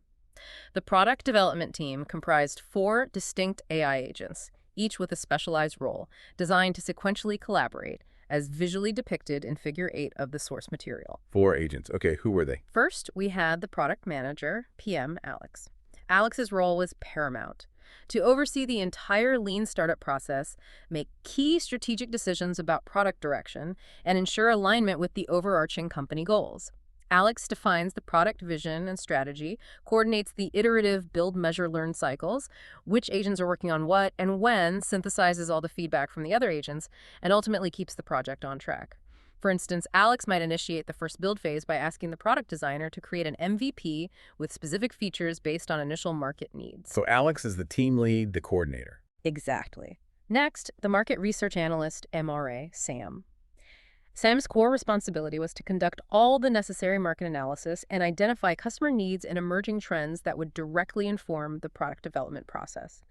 The product development team comprised 4 distinct AI agents, each with a specialized role, designed to sequentially collaborate, as visually depicted in Figure 8 of the source material. 4 agents. Okay, who were they? First, we had the product manager, PM Alex. Alex's role was paramount: to oversee the entire lean startup process, make key strategic decisions about product direction, and ensure alignment with the overarching company goals. Alex defines the product vision and strategy, coordinates the iterative build, measure, learn cycles, which agents are working on what and when, synthesizes all the feedback from the other agents, and ultimately keeps the project on track. For instance, Alex might initiate the first build phase by asking the product designer to create an MVP with specific features based on initial market needs. So Alex is the team lead, the coordinator. Exactly. Next, the market research analyst, MRA, Sam. Sam's core responsibility was to conduct all the necessary market analysis and identify customer needs and emerging trends that would directly inform the product development process.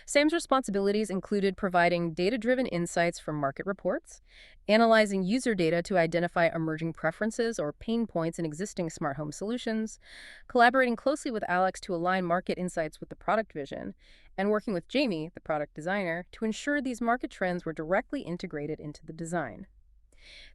Sam's responsibilities included providing data-driven insights from market reports, analyzing user data to identify emerging preferences or pain points in existing smart home solutions, collaborating closely with Alex to align market insights with the product vision, and working with Jamie, the product designer, to ensure these market trends were directly integrated into the design.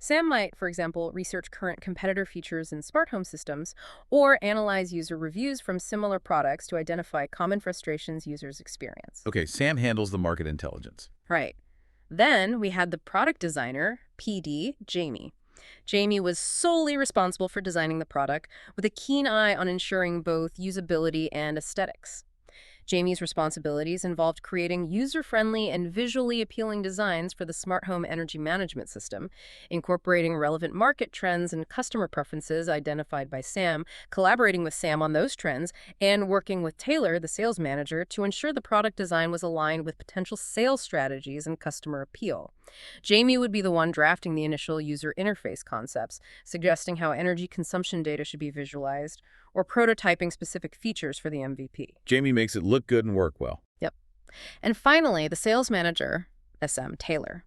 Sam might, for example, research current competitor features in smart home systems or analyze user reviews from similar products to identify common frustrations users experience. Okay, Sam handles the market intelligence. Right. Then we had the product designer, PD, Jamie. Jamie was solely responsible for designing the product with a keen eye on ensuring both usability and aesthetics. Jamie's responsibilities involved creating user-friendly and visually appealing designs for the smart home energy management system, incorporating relevant market trends and customer preferences identified by Sam, collaborating with Sam on those trends, and working with Taylor, the sales manager, to ensure the product design was aligned with potential sales strategies and customer appeal. Jamie would be the one drafting the initial user interface concepts, suggesting how energy consumption data should be visualized, or prototyping specific features for the MVP. Jamie makes it look good and work well. Yep. And finally, the sales manager, SM, Taylor.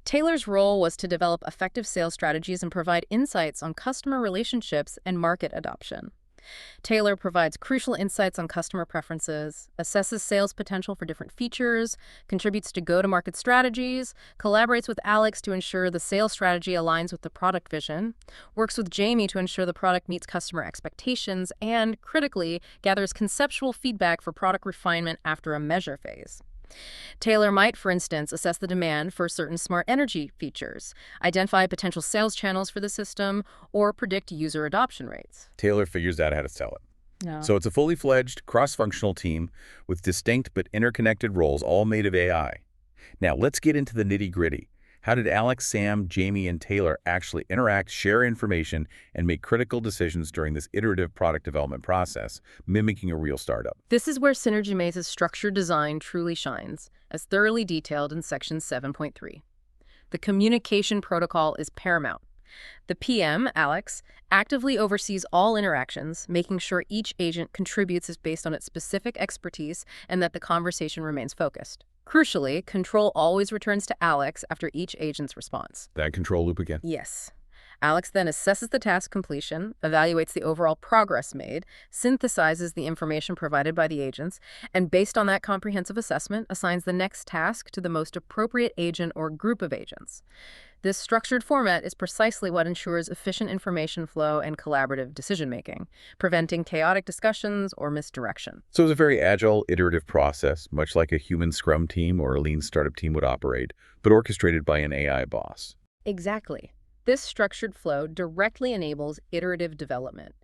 Taylor's role was to develop effective sales strategies and provide insights on customer relationships and market adoption. Taylor provides crucial insights on customer preferences, assesses sales potential for different features, contributes to go-to-market strategies, collaborates with Alex to ensure the sales strategy aligns with the product vision, works with Jamie to ensure the product meets customer expectations, and, critically, gathers conceptual feedback for product refinement after a measure phase. Taylor might, for instance, assess the demand for certain smart energy features, identify potential sales channels for the system, or predict user adoption rates. Taylor figures out how to sell it. Yeah. So it's a fully fledged, cross-functional team with distinct but interconnected roles, all made of AI. Now, let's get into the nitty-gritty. How did Alex, Sam, Jamie, and Taylor actually interact, share information, and make critical decisions during this iterative product development process, mimicking a real startup? This is where SynergyMAS' structured design truly shines, as thoroughly detailed in Section 7.3. The communication protocol is paramount. The PM, Alex, actively oversees all interactions, making sure each agent contributes based on its specific expertise and that the conversation remains focused. Crucially, control always returns to Alex after each agent's response. That control loop again. Yes. Alex then assesses the task completion, evaluates the overall progress made, synthesizes the information provided by the agents, and based on that comprehensive assessment, assigns the next task to the most appropriate agent or group of agents. This structured format is precisely what ensures efficient information flow and collaborative decision-making, preventing chaotic discussions or misdirection. So it's a very agile, iterative process, much like a human Scrum team or a lean startup team would operate, but orchestrated by an AI boss. Exactly. This structured flow directly enables iterative development.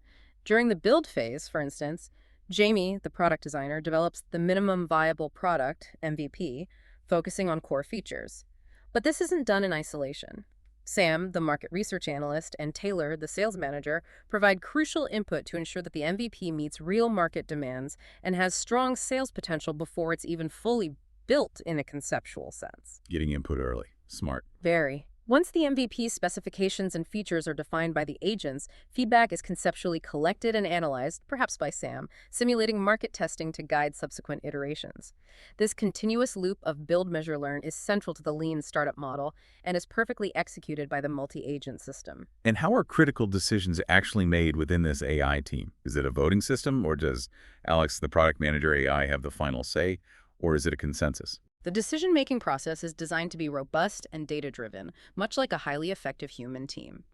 During the build phase, for instance, Jamie, the product designer, develops the minimum viable product, MVP, focusing on core features. But this isn't done in isolation. Sam, the market research analyst, and Taylor, the sales manager, provide crucial input to ensure that the MVP meets real market demands and has strong sales potential before it's even fully built in a conceptual sense. Getting input early. Smart. Very. Once the MVP specifications and features are defined by the agents, feedback is conceptually collected and analyzed, perhaps by SAM, simulating market testing to guide subsequent iterations. This continuous loop of build, measure, learn is central to the lean startup model and is perfectly executed by the multi-agent system. And how are critical decisions actually made within this AI team? Is it a voting system, or does Alex, the product manager AI, have the final say, or is it a consensus? The decision-making process is designed to be robust and data-driven, much like a highly effective human team.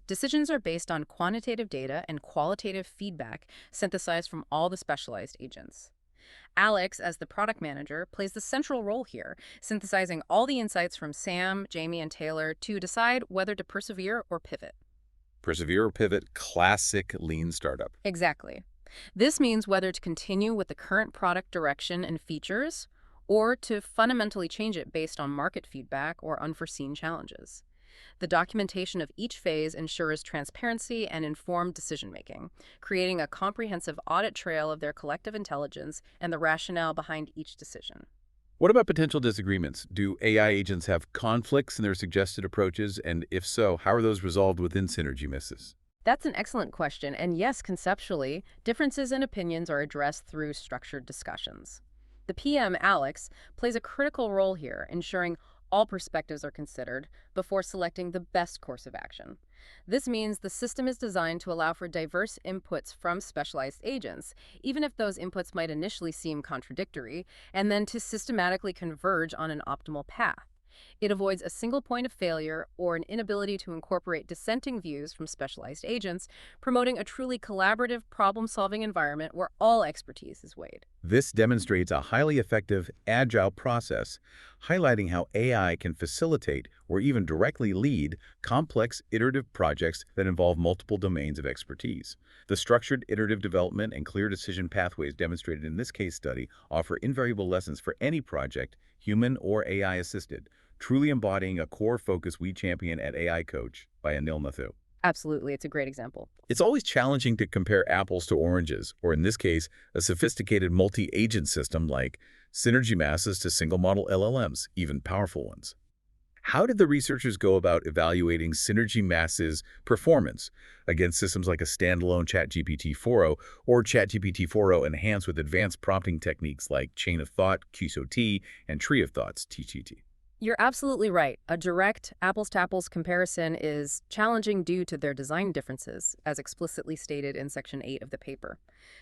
Decisions are based on quantitative data and qualitative feedback synthesized from all the specialized agents. Alex, as the product manager, plays the central role here, synthesizing all the insights from Sam, Jamie, and Taylor to decide whether to persevere or pivot. Persevere or pivot, classic lean startup. Exactly. This means whether to continue with the current product direction and features, or to fundamentally change it based on market feedback or unforeseen challenges. The documentation of each phase ensures transparency and informed decision-making, creating a comprehensive audit trail of their collective intelligence and the rationale behind each decision. What about potential disagreements? Do AI agents have conflicts in their suggested approaches, and if so, how are those resolved within SynergyMAS? That's an excellent question, and yes, conceptually, differences in opinions are addressed through structured discussions. The PM, Alex, plays a critical role here, ensuring all perspectives are considered before selecting the best course of action. This means the system is designed to allow for diverse inputs from specialized agents, even if those inputs might initially seem contradictory, and then to systematically converge on an optimal path. It avoids a single point of failure or an inability to incorporate dissenting views from specialized agents, promoting a truly collaborative, problem-solving environment where all expertise is weighed. This demonstrates a highly effective, agile process, highlighting how AI can facilitate or even directly lead complex iterative projects that involve multiple domains of expertise. The structured iterative development and clear decision pathways demonstrated in this case study offer invaluable lessons for any project, human or AI-assisted, truly embodying a core focus we champion at AI Coach by Anil Nathu. Absolutely, it's a great example. It's always challenging to compare apples to oranges, or in this case, a sophisticated multi-agent system like SynergyMAS to single-model LLMs, even powerful ones. How did the researchers go about evaluating SynergyMAS's performance against systems like a standalone ChatGPT 4.0 or ChatGPT 4.0 enhanced with advanced prompting techniques like chain of thought, QSOT, and tree of thoughts, TTT? You're absolutely right. A direct apples-to-apples comparison is challenging due to their design differences, as explicitly stated in Section 8 of the paper.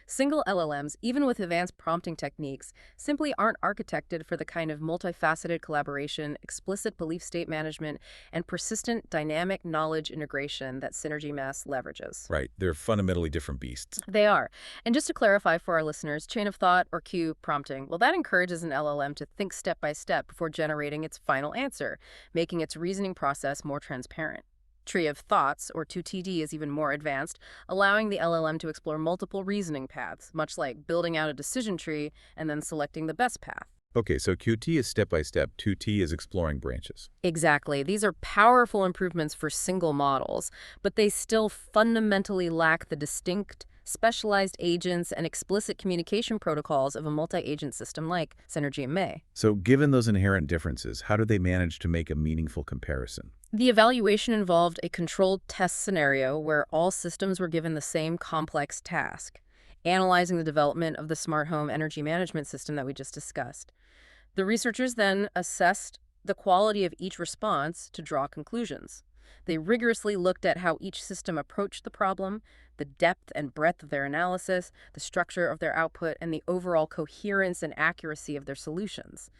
Single LLMs, even with advanced prompting techniques, simply aren't architected for the kind of multifaceted collaboration, explicit belief state management, and persistent dynamic knowledge integration that SynergyMAS leverages. Right, they're fundamentally different beasts. They are. And just to clarify for our listeners, chain of thought or Q prompting, well, that encourages an LLM to think step by step before generating its final answer, making its reasoning process more transparent. Tree of thoughts, or 2TD, is even more advanced, allowing the LLM to explore multiple reasoning paths, much like building out a decision tree and then selecting the best path. Okay, so QT is step-by-step, 2T is exploring branches. Exactly. These are powerful improvements for single models, but they still fundamentally lack the distinct, specialized agents and explicit communication protocols of a multi-agent system like SynergyMAS. So given those inherent differences, how do they manage to make a meaningful comparison? The evaluation involved a controlled test scenario where all systems were given the same complex task, analyzing the development of the smart home energy management system that we just discussed. The researchers then assessed the quality of each response to draw conclusions. They rigorously looked at how each system approached the problem, the depth and breadth of their analysis, the structure of their output, and the overall coherence and accuracy of their solutions.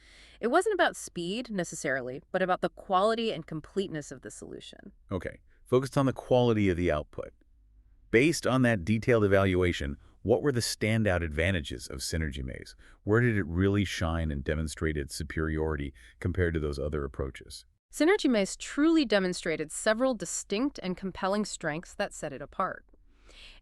It wasn't about speed, necessarily, but about the quality and completeness of the solution. Okay, focused on the quality of the output. Based on that detailed evaluation, what were the standout advantages of SynergyMAS? Where did it really shine and demonstrate its superiority compared to those other approaches? SynergyMAS truly demonstrated several distinct and compelling strengths that set it apart.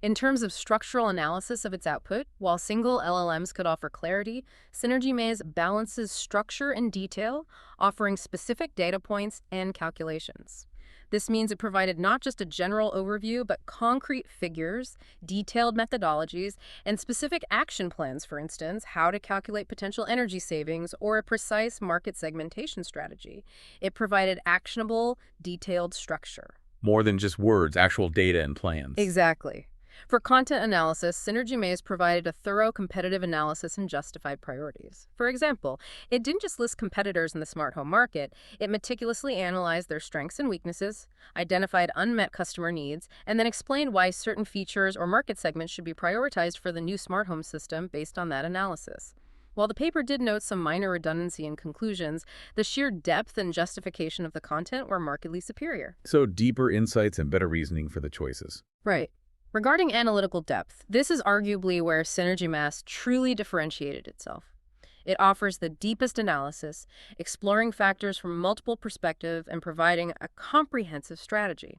In terms of structural analysis of its output, while single LLMs could offer clarity, SynergyMAS balances structure and detail, offering specific data points and calculations. This means it provided not just a general overview, but concrete figures, detailed methodologies, and specific action plans, for instance, how to calculate potential energy savings or a precise market segmentation strategy. It provided actionable, detailed structure. More than just words, actual data and plans. Exactly. For content analysis, SynergyMAS provided a thorough competitive analysis and justified priorities. For example, it didn't just list competitors in the smart home market, it meticulously analyzed their strengths and weaknesses, identified unmet customer needs, and then explained why certain features or market segments should be prioritized for the new smart home system based on that analysis. While the paper did note some minor redundancy in conclusions, the sheer depth and justification of the content were markedly superior. So deeper insights and better reasoning for the choices. Right. Regarding analytical depth, this is arguably where SynergyMAS truly differentiated itself. It offers the deepest analysis, exploring factors from multiple perspectives and providing a comprehensive strategy.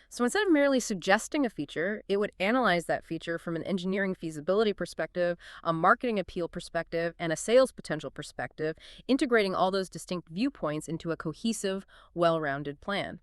So instead of merely suggesting a feature, it would analyze that feature from an engineering feasibility perspective, a marketing appeal perspective, and a sales potential perspective, integrating all those distinct viewpoints into a cohesive, well-rounded plan.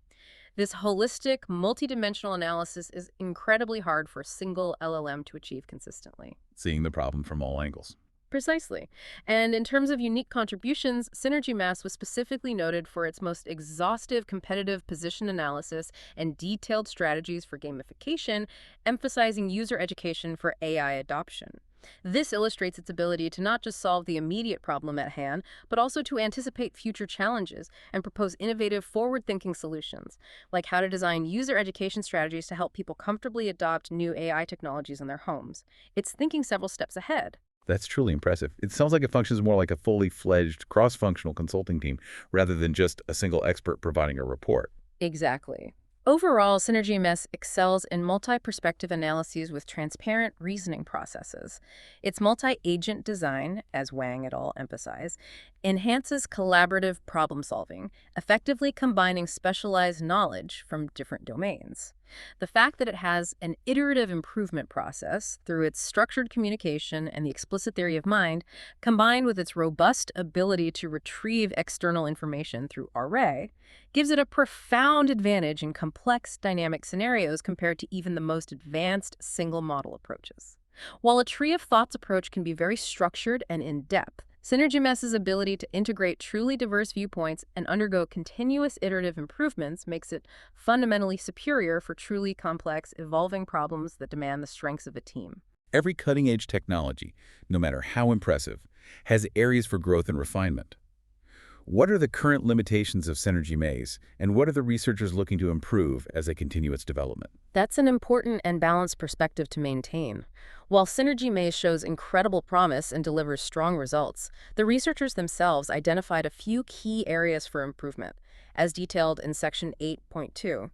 This holistic, multidimensional analysis is incredibly hard for a single LLM to achieve consistently. Seeing the problem from all angles. Precisely. And in terms of unique contributions, SynergyMAS was specifically noted for its most exhaustive competitive position analysis and detailed strategies for gamification, emphasizing user education for AI adoption. This illustrates its ability to not just solve the immediate problem at hand, but also to anticipate future challenges and propose innovative, forward-thinking solutions, like how to design user education strategies to help people comfortably adopt new AI technologies in their homes. It's thinking several steps ahead. That's truly impressive. It sounds like it functions more like a fully fledged cross-functional consulting team rather than just a single expert providing a report. Exactly. Overall, SynergyMAS excels in multi-perspective analyses with transparent reasoning processes. Its multi-agent design, as Wang et al. Emphasize, enhances collaborative problem-solving, effectively combining specialized knowledge from different domains. The fact that it has an iterative improvement process through its structured communication and the explicit theory of mind, combined with its robust ability to retrieve external information through array, gives it a profound advantage in complex dynamic scenarios compared to even the most advanced single model approaches. While a tree of thoughts approach can be very structured and in-depth, SynergyMAS's ability to integrate truly diverse viewpoints and undergo continuous iterative improvements makes it fundamentally superior for truly complex, evolving problems that demand the strengths of a team. Every cutting-edge technology, no matter how impressive, has areas for growth and refinement. What are the current limitations of SynergyMAS, and what are the researchers looking to improve as they continue its development? That's an important and balanced perspective to maintain. While SynergyMAS shows incredible promise and delivers strong results, the researchers themselves identified a few key areas for improvement, as detailed in Section 8.2.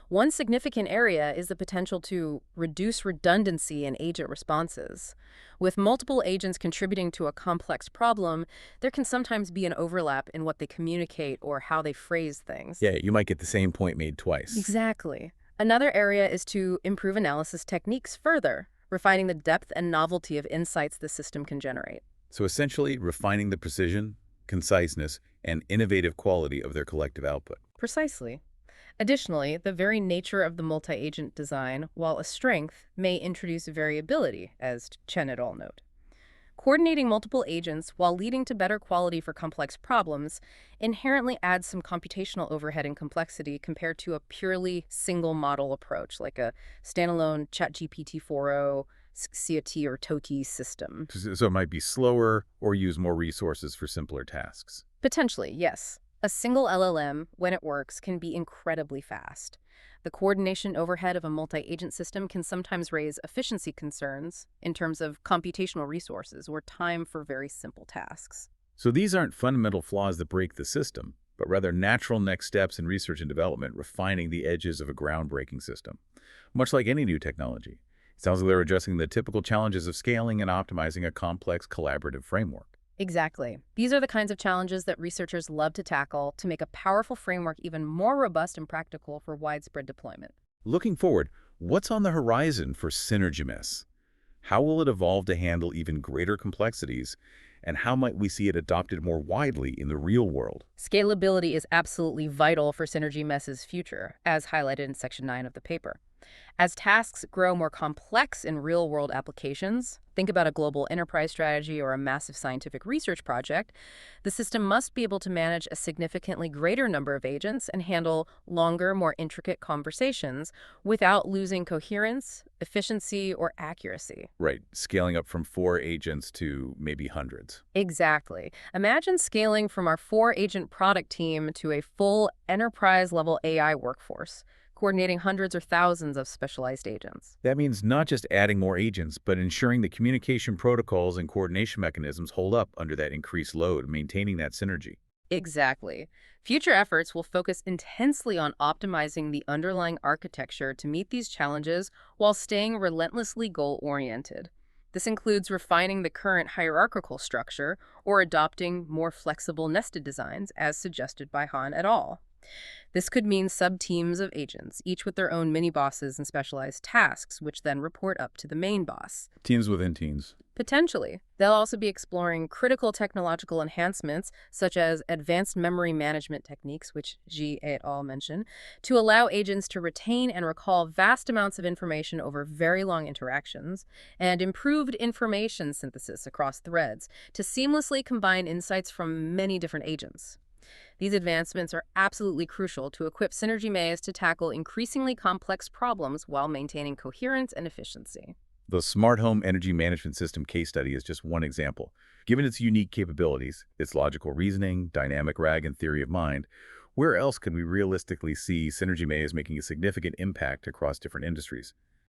One significant area is the potential to reduce redundancy in agent responses. With multiple agents contributing to a complex problem, there can sometimes be an overlap in what they communicate or how they phrase things. Yeah, you might get the same point made twice. Exactly. Another area is to improve analysis techniques further, refining the depth and novelty of insights the system can generate. So essentially, refining the precision, conciseness, and innovative quality of their collective output. Precisely. Additionally, the very nature of the multi-agent design, while a strength, may introduce variability, as Chen et al. Note. Coordinating multiple agents while leading to better quality for complex problems inherently adds some computational overhead and complexity compared to a purely single model approach, like a standalone ChatGPT 4.0, CIT or TOTI system. So it might be slower or use more resources for simpler tasks. Potentially, yes. A single LLM, when it works, can be incredibly fast. The coordination overhead of a multi-agent system can sometimes raise efficiency concerns in terms of computational resources or time for very simple tasks. So these aren't fundamental flaws that break the system, but rather natural next steps in research and development, refining the edges of a groundbreaking system. Much like any new technology, it sounds like they're addressing the typical challenges of scaling and optimizing a complex collaborative framework. Exactly. These are the kinds of challenges that researchers love to tackle to make a powerful framework even more robust and practical for widespread deployment. Looking forward, what's on the horizon for SynergyMAS? How will it evolve to handle even greater complexities? And how might we see it adopted more widely in the real world? Scalability is absolutely vital for SynergyMAS's future, as highlighted in Section 9 of the paper. As tasks grow more complex in real-world applications, think about a global enterprise strategy or a massive scientific research project, the system must be able to manage a significantly greater number of agents and handle longer, more intricate conversations without losing coherence, efficiency, or accuracy. Right, scaling up from 4 agents to maybe hundreds. Exactly. Imagine scaling from our 4-agent product team to a full enterprise-level AI workforce, coordinating hundreds or thousands of specialized agents. That means not just adding more agents, but ensuring the communication protocols and coordination mechanisms hold up under that increased load, maintaining that synergy. Exactly. Future efforts will focus intensely on optimizing the underlying architecture to meet these challenges while staying relentlessly goal-oriented. This includes refining the current hierarchical structure or adopting more flexible nested designs, as suggested by Han et al. This could mean sub-teams of agents, each with their own mini-bosses and specialized tasks, which then report up to the main boss. Teams within teams. Potentially. They'll also be exploring critical technological enhancements, such as advanced memory management techniques, which Ji et al. Mention, to allow agents to retain and recall vast amounts of information over very long interactions, and improved information synthesis across threads to seamlessly combine insights from many different agents. These advancements are absolutely crucial to equip SynergyMAS to tackle increasingly complex problems while maintaining coherence and efficiency. The Smart Home Energy Management System case study is just one example. Given its unique capabilities, its logical reasoning, dynamic RAG, and theory of mind, where else could we realistically see SynergyMAS making a significant impact across different industries?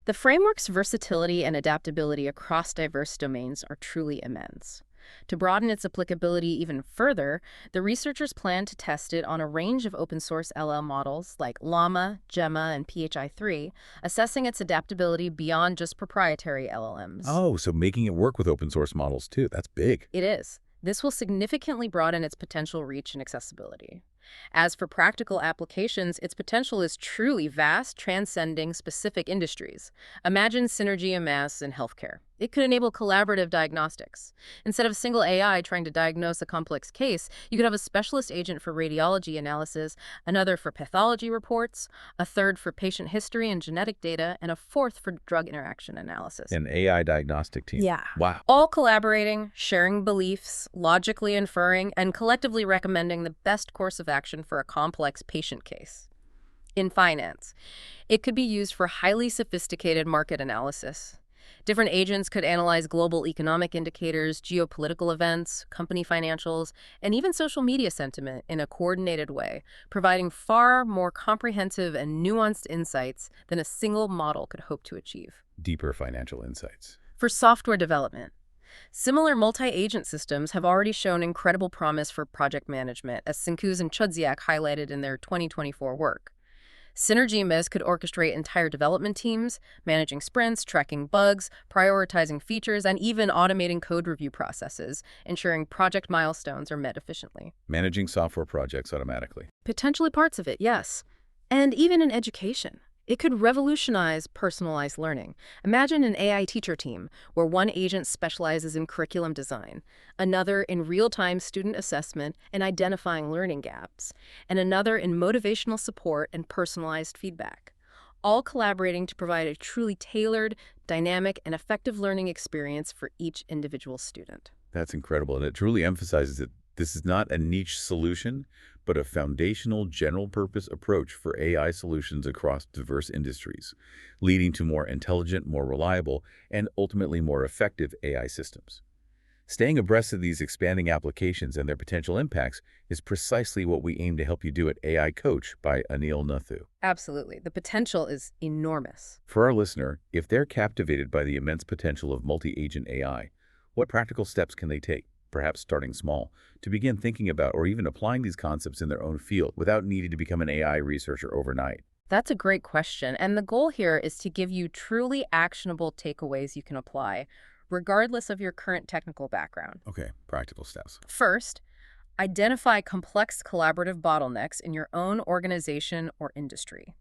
The framework's versatility and adaptability across diverse domains are truly immense. To broaden its applicability even further, the researchers plan to test it on a range of open-source LL models like Llama, Gemma, and PHI-3, assessing its adaptability beyond just proprietary LLMs. Oh, so making it work with open source models too. That's big. It is. This will significantly broaden its potential reach and accessibility. As for practical applications, its potential is truly vast, transcending specific industries. Imagine SynergyMAS in healthcare. It could enable collaborative diagnostics. Instead of a single AI trying to diagnose a complex case, you could have a specialist agent for radiology analysis, another for pathology reports, a third for patient history and genetic data, and a fourth for drug interaction analysis. An AI diagnostic team. Yeah. Wow. All collaborating, sharing beliefs, logically inferring, and collectively recommending the best course of action for a complex patient case. In finance, it could be used for highly sophisticated market analysis. Different agents could analyze global economic indicators, geopolitical events, company financials, and even social media sentiment in a coordinated way, providing far more comprehensive and nuanced insights than a single model could hope to achieve. Deeper financial insights. For software development, similar multi-agent systems have already shown incredible promise for project management, as Synkus and Chudziak highlighted in their 2024 work. SynergyMAS could orchestrate entire development teams, managing sprints, tracking bugs, prioritizing features, and even automating code review processes, ensuring project milestones are met efficiently. Managing software projects automatically. Potentially parts of it, yes. And even in education. It could revolutionize personalized learning. Imagine an AI teacher team where one agent specializes in curriculum design, another in real-time student assessment and identifying learning gaps, and another in motivational support and personalized feedback, all collaborating to provide a truly tailored, dynamic, and effective learning experience for each individual student. That's incredible, and it truly emphasizes that this is not a niche solution, but a foundational general-purpose approach for AI solutions across diverse industries, leading to more intelligent, more reliable, and ultimately more effective AI systems. Staying abreast of these expanding applications and their potential impacts is precisely what we aim to help you do at AI Coach by Anil Nathu. Absolutely. The potential is enormous. For our listener, if they're captivated by the immense potential of multi-agent AI, what practical steps can they take, perhaps starting small, to begin thinking about or even applying these concepts in their own field without needing to become an AI researcher overnight? That's a great question, and the goal here is to give you truly actionable takeaways you can apply, regardless of your current technical background. Okay, practical steps. First, identify complex collaborative bottlenecks in your own organization or industry.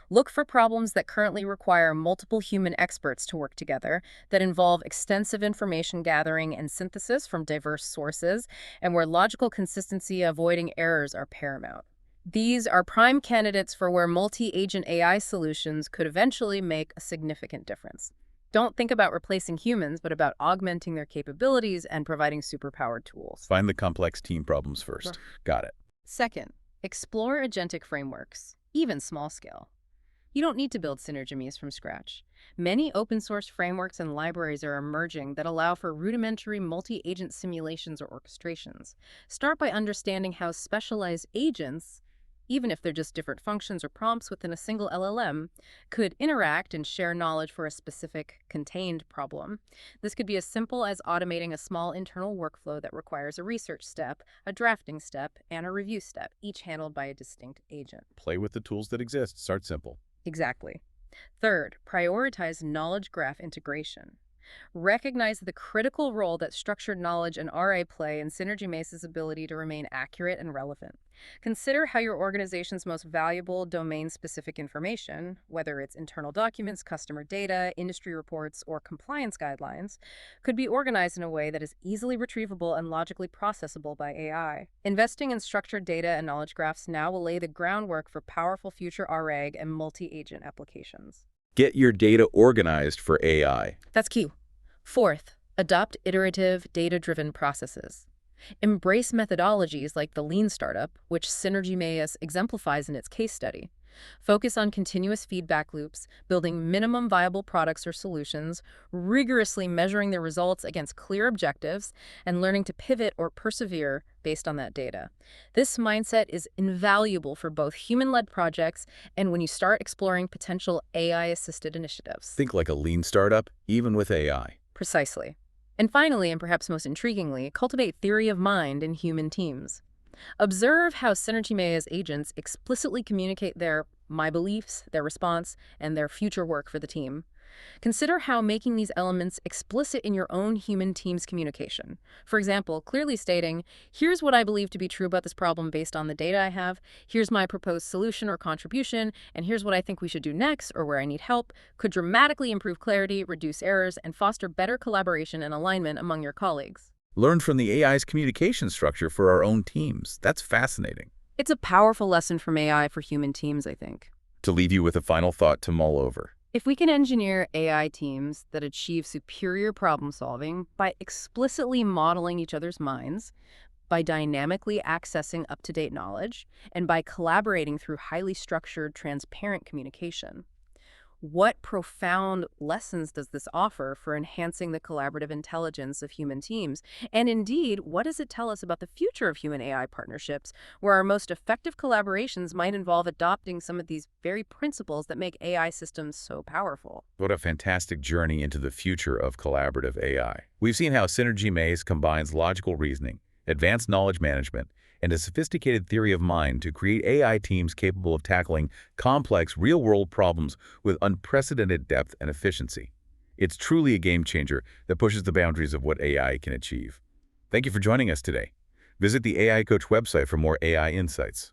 Look for problems that currently require multiple human experts to work together, that involve extensive information gathering and synthesis from diverse sources, and where logical consistency, avoiding errors are paramount. These are prime candidates for where multi-agent AI solutions could eventually make a significant difference. Don't think about replacing humans, but about augmenting their capabilities and providing superpowered tools. Find the complex team problems first. Got it. Second, explore agentic frameworks, even small scale. You don't need to build SynergyMAS from scratch. Many open-source frameworks and libraries are emerging that allow for rudimentary multi-agent simulations or orchestrations. Start by understanding how specialized agents, even if they're just different functions or prompts within a single LLM, could interact and share knowledge for a specific contained problem. This could be as simple as automating a small internal workflow that requires a research step, a drafting step, and a review step, each handled by a distinct agent. Play with the tools that exist. Start simple. Exactly. Third, prioritize knowledge graph integration. Recognize the critical role that structured knowledge and RA play in SynergyMAS's ability to remain accurate and relevant. Consider how your organization's most valuable domain-specific information, whether it's internal documents, customer data, industry reports, or compliance guidelines, could be organized in a way that is easily retrievable and logically processable by AI. Investing in structured data and knowledge graphs now will lay the groundwork for powerful future RAG and multi-agent applications. Get your data organized for AI. That's key. Fourth, adopt iterative, data-driven processes. Embrace methodologies like the Lean Startup, which SynergyMAS exemplifies in its case study. Focus on continuous feedback loops, building minimum viable products or solutions, rigorously measuring their results against clear objectives, and learning to pivot or persevere based on that data. This mindset is invaluable for both human-led projects and when you start exploring potential AI-assisted initiatives. Think like a lean startup, even with AI. Precisely. And finally, and perhaps most intriguingly, cultivate theory of mind in human teams. Observe how SynergyMAS agents explicitly communicate their my beliefs, their response, and their future work for the team. Consider how making these elements explicit in your own human team's communication. For example, clearly stating, here's what I believe to be true about this problem based on the data I have, here's my proposed solution or contribution, and here's what I think we should do next or where I need help, could dramatically improve clarity, reduce errors, and foster better collaboration and alignment among your colleagues. Learn from the AI's communication structure for our own teams. That's fascinating. It's a powerful lesson from AI for human teams, I think. To leave you with a final thought to mull over. If we can engineer AI teams that achieve superior problem solving by explicitly modeling each other's minds, by dynamically accessing up-to-date knowledge, and by collaborating through highly structured, transparent communication, what profound lessons does this offer for enhancing the collaborative intelligence of human teams? And indeed, what does it tell us about the future of human AI partnerships, where our most effective collaborations might involve adopting some of these very principles that make AI systems so powerful? What a fantastic journey into the future of collaborative AI. We've seen how SynergyMAS combines logical reasoning, advanced knowledge management, and a sophisticated theory of mind to create AI teams capable of tackling complex real-world problems with unprecedented depth and efficiency. It's truly a game changer that pushes the boundaries of what AI can achieve. Thank you for joining us today. Visit the AI Coach website for more AI insights.